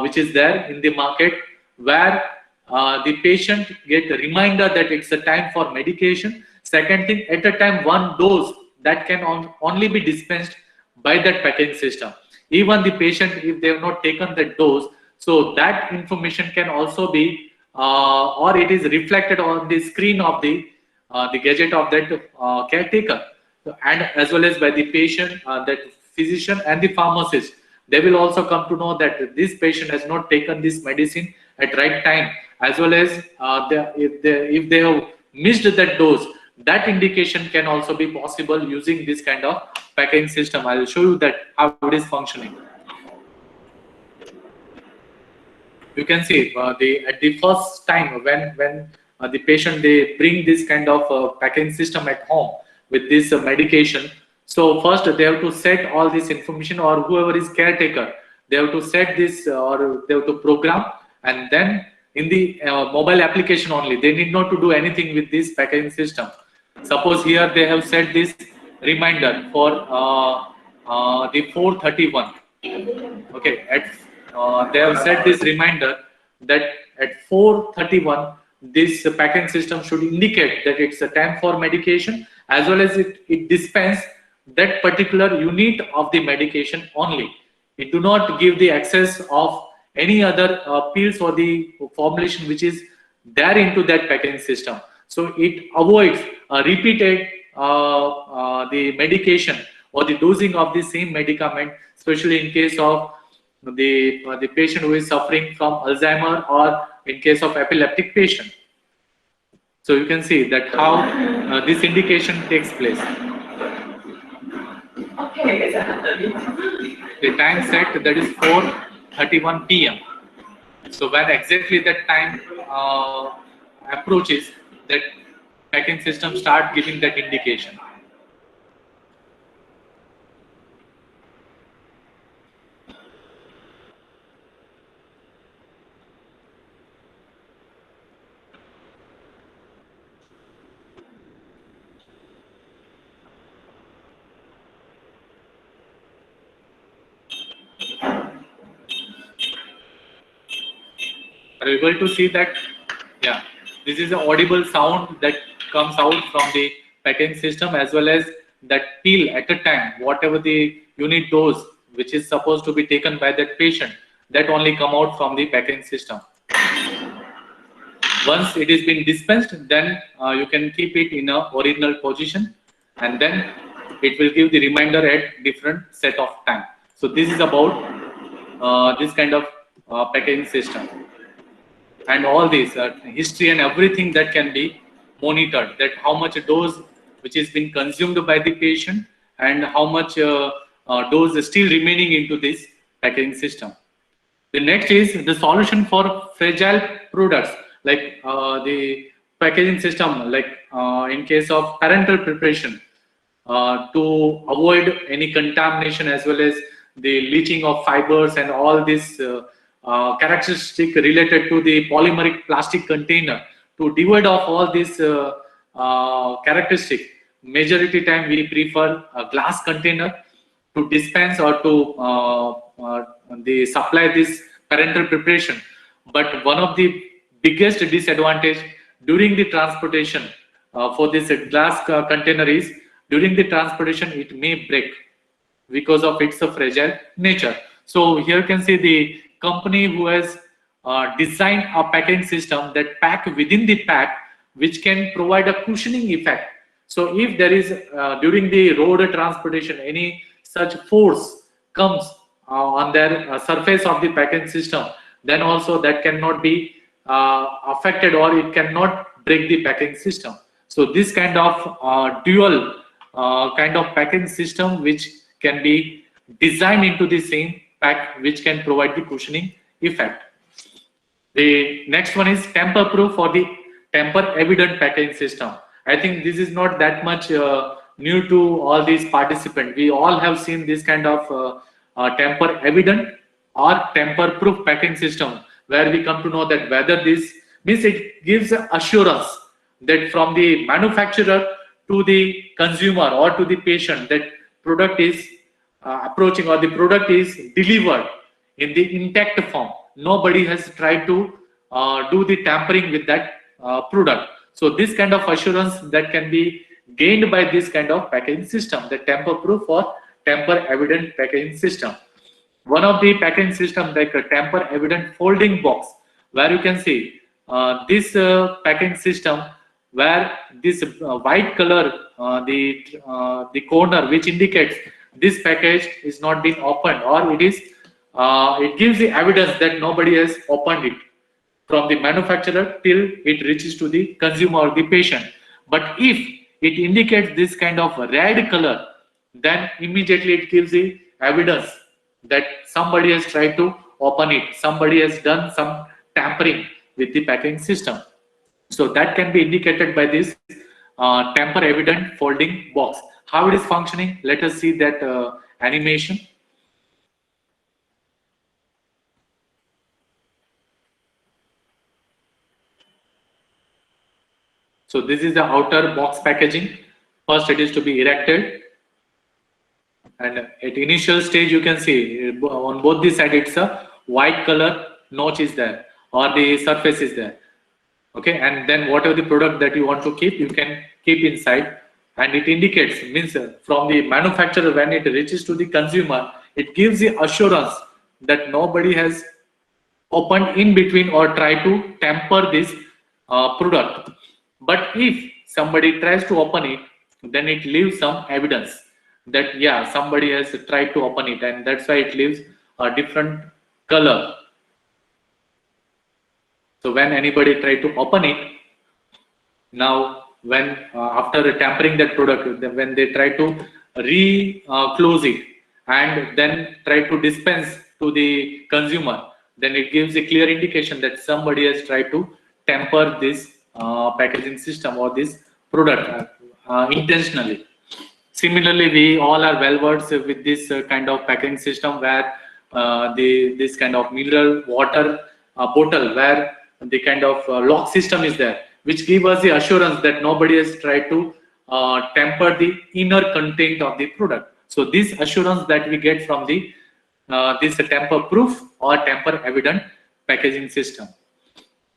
which is there in the market, where the patient get a reminder that it's a time for medication. Second thing, at a time one dose that can only be dispensed by that packaging system. Even the patient, if they have not taken that dose, so that information can also be or it is reflected on the screen of the gadget of that caretaker, and as well as by the patient, that physician and the pharmacist. They will also come to know that this patient has not taken this medicine at right time, as well as if they have missed that dose, that indication can also be possible using this kind of packaging system. I will show you that how it is functioning. You can see at the first time when the patient, they bring this kind of packaging system at home with this medication. So first they have to set all this information, or whoever is caretaker, they have to set this or they have to program, and then in the mobile application only, they need not to do anything with this packaging system. Suppose here they have set this reminder for the 4:31. Okay, they have set this reminder that at 4:31 this packaging system should indicate that it's a time for medication, as well as it dispense that particular unit of the medication only. It do not give the access of any other pills or the formulation which is there into that packaging system. So it avoids repeated the medication or the dosing of the same medicament, especially in case of the patient who is suffering from Alzheimer, or in case of epileptic patient. So you can see that how this indication takes place. The time set, that is 4:31 p.m. So when exactly that time approaches, that packing system start giving that indication. Are you able to see that? Yeah, this is an audible sound that comes out from the packaging system, as well as that pill at a time, whatever the unit dose which is supposed to be taken by that patient, that only come out from the packaging system. Once it is been dispensed, then you can keep it in a original position, and then it will give the reminder at different set of time. So this is about this kind of packaging system, and all this history and everything that can be monitored, that how much dose which is been consumed by the patient and how much dose is still remaining into this packaging system. The next is the solution for fragile products, like the packaging system, like in case of parental preparation, to avoid any contamination as well as the leaching of fibers and all this characteristic related to the polymeric plastic container. To divide off all these characteristic, majority time we prefer a glass container to dispense or to they supply this parental preparation. But one of the biggest disadvantage during the transportation for this glass container is, during the transportation it may break because of its fragile nature. So here you can see the company who has designed a packaging system that pack within the pack, which can provide a cushioning effect. So if there is during the road transportation any such force comes on their surface of the packaging system, then also that cannot be affected, or it cannot break the packaging system. So this kind of dual kind of packaging system which can be designed into the same pack, which can provide the cushioning effect. The next one is tamper proof for the tamper evident packaging system. I think this is not that much new to all these participants. We all have seen this kind of tamper evident or tamper proof packaging system, where we come to know that whether this means, it gives assurance that from the manufacturer to the consumer or to the patient, that product is approaching or the product is delivered in the intact form. Nobody has tried to do the tampering with that product. So this kind of assurance that can be gained by this kind of packaging system, the tamper proof or tamper evident packaging system. One of the packaging system, like a tamper evident folding box, where you can see this packaging system, where this white color, the corner which indicates this package is not being opened, or it is it gives the evidence that nobody has opened it from the manufacturer till it reaches to the consumer or the patient. But if it indicates this kind of red color, then immediately it gives the evidence that somebody has tried to open it, somebody has done some tampering with the packaging system. So that can be indicated by this tamper evident folding box. How it is functioning, let us see that animation. So this is the outer box packaging. First it is to be erected, and at initial stage you can see on both the sides it's a white color notch is there, or the surface is there. Okay, and then whatever the product that you want to keep, you can keep inside, and it indicates, means from the manufacturer, when it reaches to the consumer, it gives the assurance that nobody has opened in between or tried to tamper this product. But if somebody tries to open it, then it leaves some evidence that yeah, somebody has tried to open it, and that's why it leaves a different color. So when anybody try to open it, now when after tampering that product, when they try to close it and then try to dispense to the consumer, then it gives a clear indication that somebody has tried to tamper this packaging system or this product intentionally. Similarly, we all are well versed with this kind of packaging system, where this kind of mineral water bottle, where the kind of lock system is there, which give us the assurance that nobody has tried to tamper the inner content of the product. So this assurance that we get from the this tamper proof or tamper evident packaging system.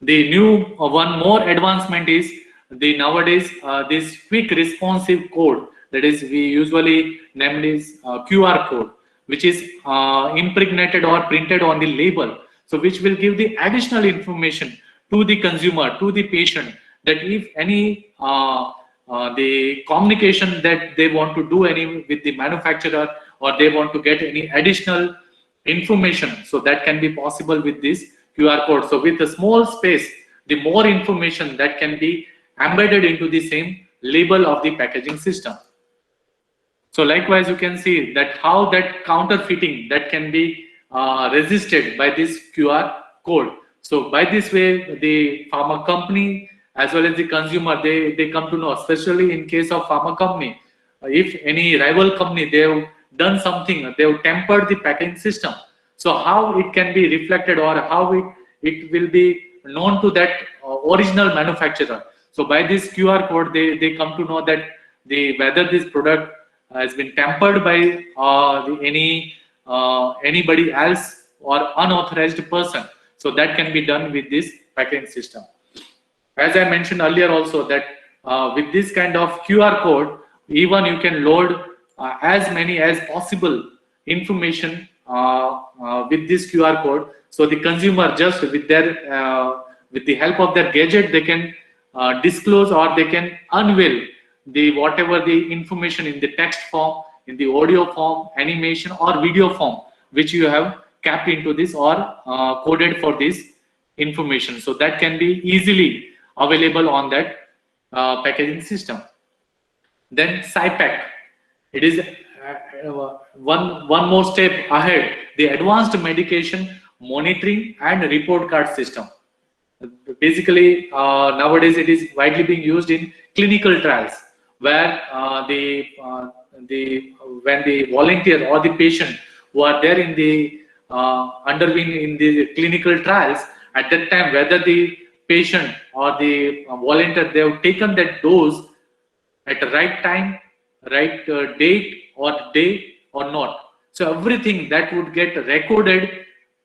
The new one more advancement is the nowadays this quick responsive code, that is we usually named is QR code, which is impregnated or printed on the label, so which will give the additional information to the consumer, to the patient, that if any the communication that they want to do any with the manufacturer, or they want to get any additional information, so that can be possible with this QR code. So with a small space, the more information that can be embedded into the same label of the packaging system. So likewise, you can see that how that counterfeiting that can be resisted by this QR code. So by this way, the pharma company as well as the consumer, they come to know, especially in case of pharma company, if any rival company, they have done something, they have tampered the packaging system. So how it can be reflected, or how it will be known to that original manufacturer. So by this QR code, they come to know that whether this product has been tampered by anybody else or unauthorized person. So that can be done with this packaging system. As I mentioned earlier also, that with this kind of QR code, even you can load as many as possible information with this QR code. So the consumer, just with their with the help of their gadget, they can disclose, or they can unveil whatever the information in the text form, in the audio form, animation or video form, which you have kept into this or coded for this information. So that can be easily available on that packaging system. Then SIPAC, it is one more step ahead, the advanced medication monitoring and report card system. Basically, nowadays it is widely being used in clinical trials, where when the volunteer or the patient who are there in the undergoing in the clinical trials, at that time, whether the patient or the volunteer, they have taken that dose at the right time, right date or day or not. So everything that would get recorded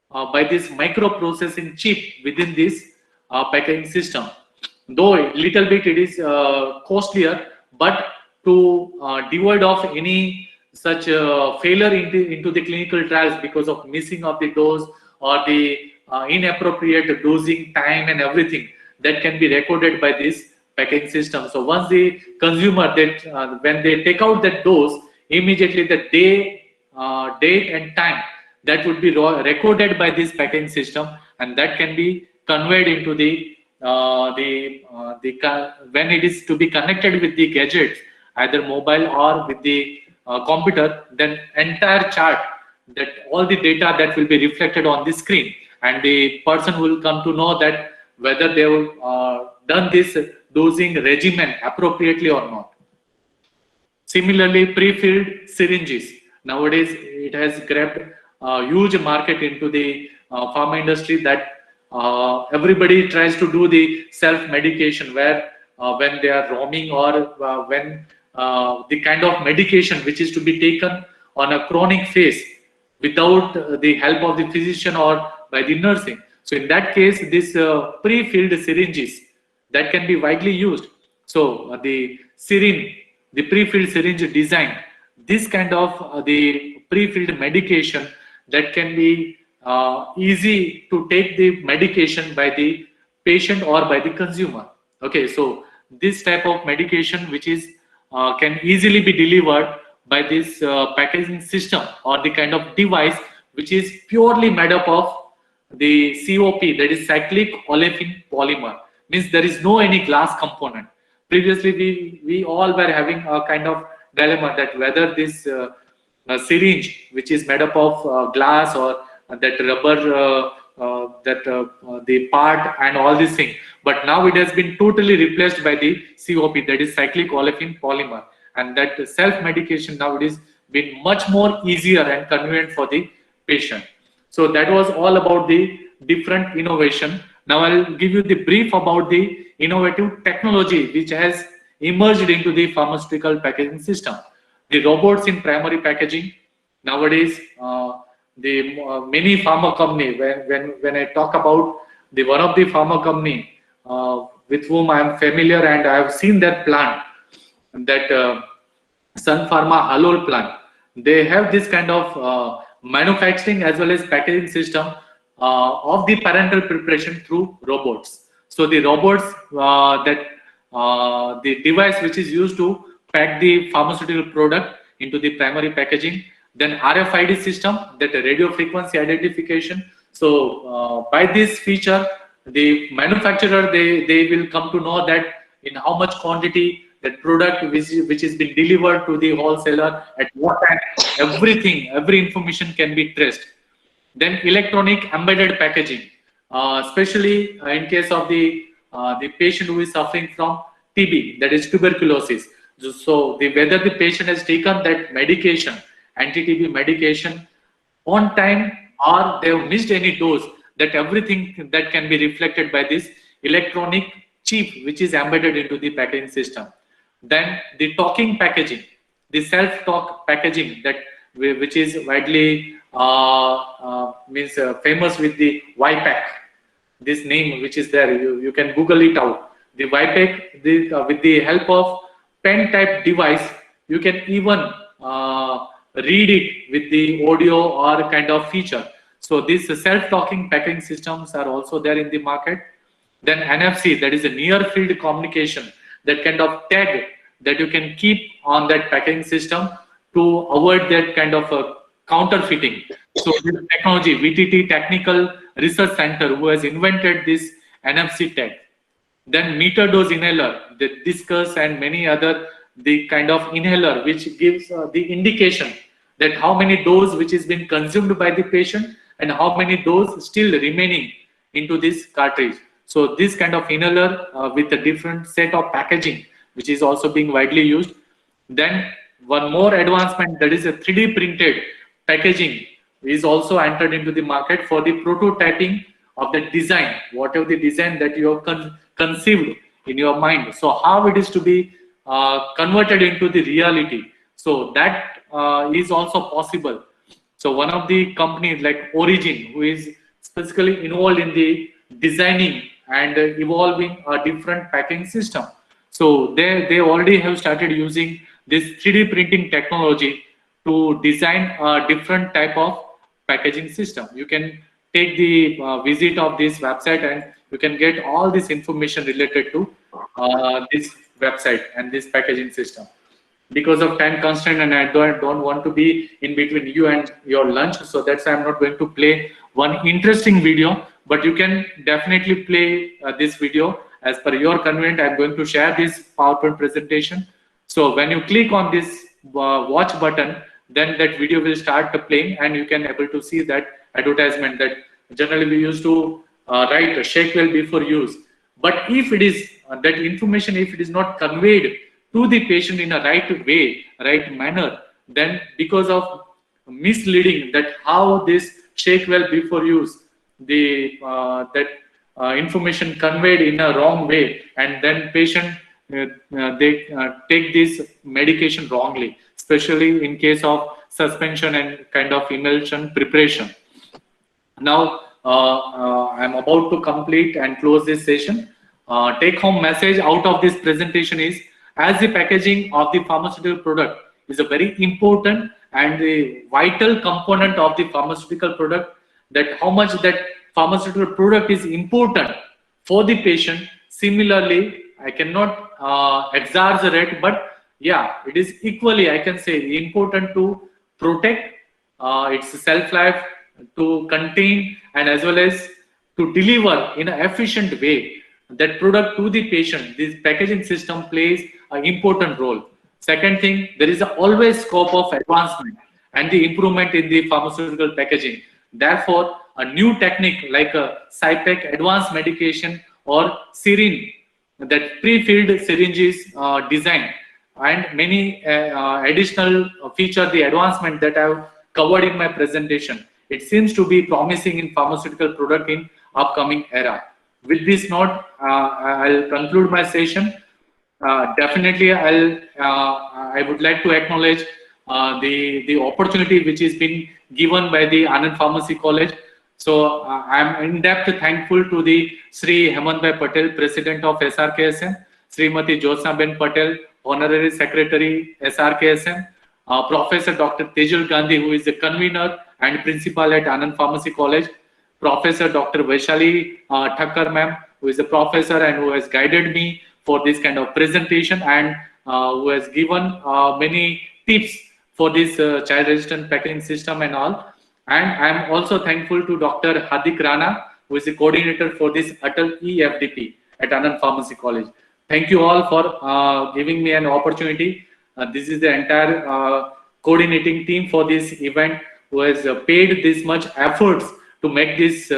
by this microprocessing chip within this packaging system. Though a little bit it is costlier, but to devoid of any such failure into the clinical trials because of missing of the dose or the inappropriate dosing time and everything, that can be recorded by this packaging system. So once the consumer, that when they take out that dose, immediately the day, date and time, that would be recorded by this packaging system, and that can be conveyed into the when it is to be connected with the gadgets, either mobile or with the computer, then entire chart, that all the data that will be reflected on the screen, and the person will come to know that whether they have done this dosing regimen appropriately or not. Similarly, pre-filled syringes. Nowadays, it has grabbed a huge market into the pharma industry, that everybody tries to do the self-medication, where when they are roaming, or when the kind of medication which is to be taken on a chronic phase without the help of the physician or by the nursing. So in that case, this pre-filled syringes, that can be widely used. So the syringe, the pre-filled syringe design, this kind of the pre-filled medication, that can be easy to take the medication by the patient or by the consumer. Okay, so this type of medication, which is can easily be delivered by this packaging system, or the kind of device which is purely made up of the COP, that is cyclic olefin polymer. Means there is no any glass component. Previously, we all were having a kind of dilemma, that whether this syringe, which is made up of glass, or that rubber, the part and all these things. But now it has been totally replaced by the COP, that is cyclic olefin polymer, and that self-medication now it is been much more easier and convenient for the patient. So that was all about the different innovation. Now I'll give you the brief about the innovative technology which has emerged into the pharmaceutical packaging system. The robots in primary packaging. Nowadays, the many pharma company, when I talk about the one of the pharma company with whom I am familiar, and I have seen that plant, that Sun Pharma Halol plant. They have this kind of manufacturing as well as packaging system of the parenteral preparation through robots. So the robots, the device which is used to pack the pharmaceutical product into the primary packaging, then RFID system, that radio frequency identification. So by this feature, the manufacturer, they will come to know that in how much quantity that product which is being delivered to the wholesaler at what time, every information can be traced. Then electronic embedded packaging, especially in case of the patient who is suffering from TB, that is tuberculosis. So whether the patient has taken that medication, anti-TB medication on time, or they have missed any dose, that everything that can be reflected by this electronic chip which is embedded into the packaging system. Then the talking packaging, the self-talk packaging, that which is widely famous with the YPAC, this name which is there, you can Google it out. The YPAC, with the help of pen type device, you can even read it with the audio or kind of feature. So these self-talking packaging systems are also there in the market. Then NFC, that is a near field communication, that kind of tag that you can keep on that packaging system to avoid that kind of counterfeiting. So this technology, VTT Technical Research Center, who has invented this NFC tag. Then meter dose inhaler, the Discus and many other, the kind of inhaler which gives the indication that how many dose which is been consumed by the patient and how many dose still remaining into this cartridge. So this kind of inhaler with a different set of packaging, which is also being widely used. Then one more advancement, that is a 3D printed packaging, is also entered into the market for the prototyping of the design, whatever the design that you have conceived in your mind. So how it is to be converted into the reality. So that is also possible. So one of the companies like Origin, who is specifically involved in the designing and evolving a different packing system. So they already have started using this 3D printing technology to design a different type of packaging system. You can take the visit of this website and you can get all this information related to this website and this packaging system. Because of time constraint, and I don't want to be in between you and your lunch, so that's why I'm not going to play one interesting video, but you can definitely play this video as per your convenience. I'm going to share this PowerPoint presentation. So when you click on this watch button, then that video will start playing and you can able to see that advertisement that generally we used to write shake well before use. But if it is that information, if it is not conveyed to the patient in a right way, right manner, then because of misleading that how this shake well before use, the information conveyed in a wrong way, and then patient they take this medication wrongly, especially in case of suspension and kind of emulsion preparation. Now I'm about to complete and close this session. Take home message out of this presentation is, as the packaging of the pharmaceutical product is a very important and a vital component of the pharmaceutical product, that how much that pharmaceutical product is important for the patient. Similarly, I cannot exaggerate, but yeah, it is equally, I can say, important to protect its shelf life, to contain, and as well as to deliver in an efficient way that product to the patient. This packaging system plays an important role. Second thing, there is always scope of advancement and the improvement in the pharmaceutical packaging. Therefore, a new technique like a CyPack advanced medication or syringe, that pre-filled syringes design, and many additional feature, the advancement that I've covered in my presentation. It seems to be promising in pharmaceutical product in upcoming era. With this note, I'll conclude my session. Definitely, I would like to acknowledge the opportunity which is being given by the Anand Pharmacy College. So I'm in depth thankful to the Sri Hemantbhai Patel, President of SRKSM, Srimati Jyotsna Ben Patel, Honorary Secretary SRKSM, Professor Dr. Tejul Gandhi, who is the convener and principal at Anand Pharmacy College, Professor Dr. Vaishali Thakkar ma'am, who is a professor and who has guided me for this kind of presentation and who has given many tips for this child-resistant packaging system and all. And I'm also thankful to Dr. Hardik Rana, who is the coordinator for this Atal EFDP at Anand Pharmacy College. Thank you all for giving me an opportunity. This is the entire coordinating team for this event who has paid this much efforts to make this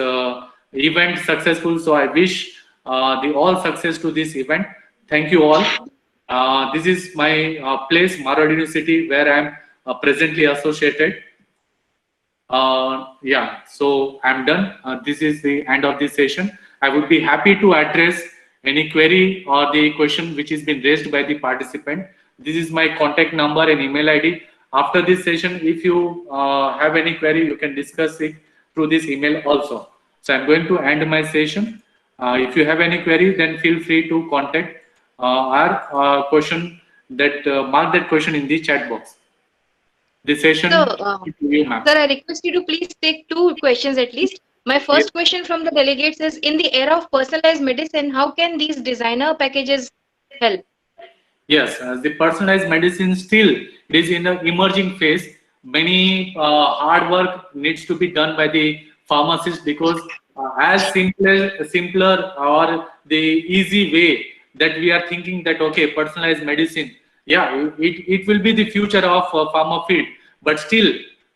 event successful. So I wish the all success to this event. Thank you all. This is my place, Marwar University, where I'm presently associated. Yeah, so I'm done. This is the end of this session. I would be happy to address any query or the question which has been raised by the participant. This is my contact number and email ID. After this session, if you have any query, you can discuss it through this email also. So I'm going to end my session. If you have any query, then feel free to contact our question that mark that question in the chat box. The session to you, ma'am. Sir, I request you to please take 2 questions at least. My first question from the delegates is, in the era of personalized medicine, how can these designer packages help? Yes, the personalized medicine still is in the emerging phase. Many hard work needs to be done by the pharmacist, because as simpler or the easy way that we are thinking that, okay, personalized medicine, yeah, it will be the future of pharma field, but still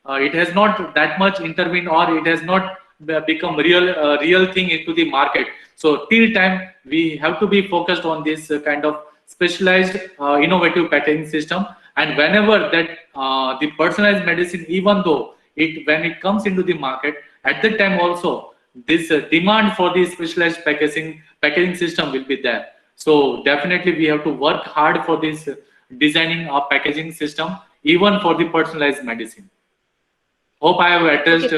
it has not that much intervened, or it has not become real thing into the market. So till time we have to be focused on this kind of specialized innovative packaging system. And whenever that the personalized medicine, even though when it comes into the market, at that time also this demand for the specialized packaging system will be there. So definitely we have to work hard for this designing a packaging system, even for the personalized medicine. Hope I have addressed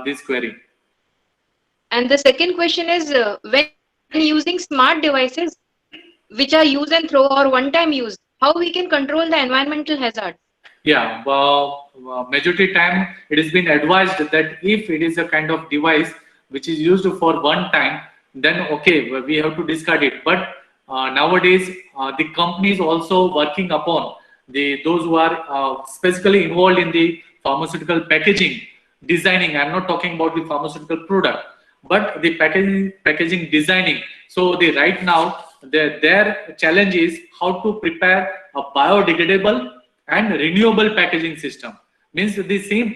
this query. And the second question is, when using smart devices which are use and throw or one-time use, how we can control the environmental hazards? Yeah, majority time it has been advised that if it is a kind of device which is used for one time, then okay, we have to discard it. But nowadays the companies also working upon those who are specifically involved in the pharmaceutical packaging designing. I'm not talking about the pharmaceutical product, but the packaging designing. So right now their challenge is how to prepare a biodegradable and renewable packaging system. Means the same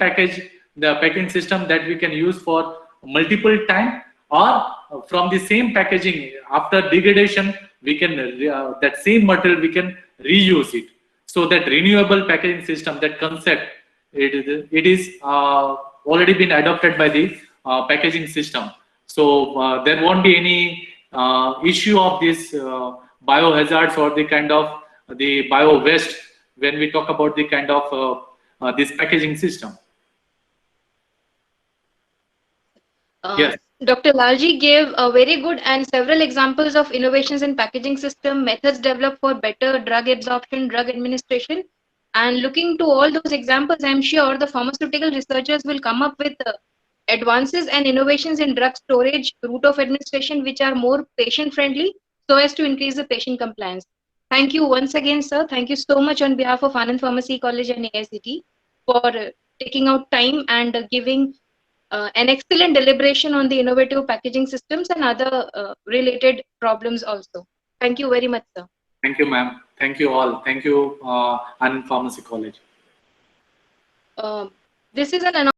the packaging system that we can use for multiple time, or from the same packaging after degradation we can that same material we can reuse it. So that renewable packaging system, that concept, it is already been adopted by the packaging system. So there won't be any issue of this biohazards or the kind of the bio waste when we talk about the kind of this packaging system. Yes. Dr. Lalji gave a very good and several examples of innovations in packaging system, methods developed for better drug absorption, drug administration. And looking to all those examples, I'm sure the pharmaceutical researchers will come up with advances and innovations in drug storage, route of administration, which are more patient friendly, so as to increase the patient compliance. Thank you once again, sir. Thank you so much on behalf of Anand Pharmacy College and AICT for taking out time and giving an excellent deliberation on the innovative packaging systems and other related problems also. Thank you very much, sir. Thank you, ma'am. Thank you all. Thank you, Anand Pharmacy College. This is an announcement.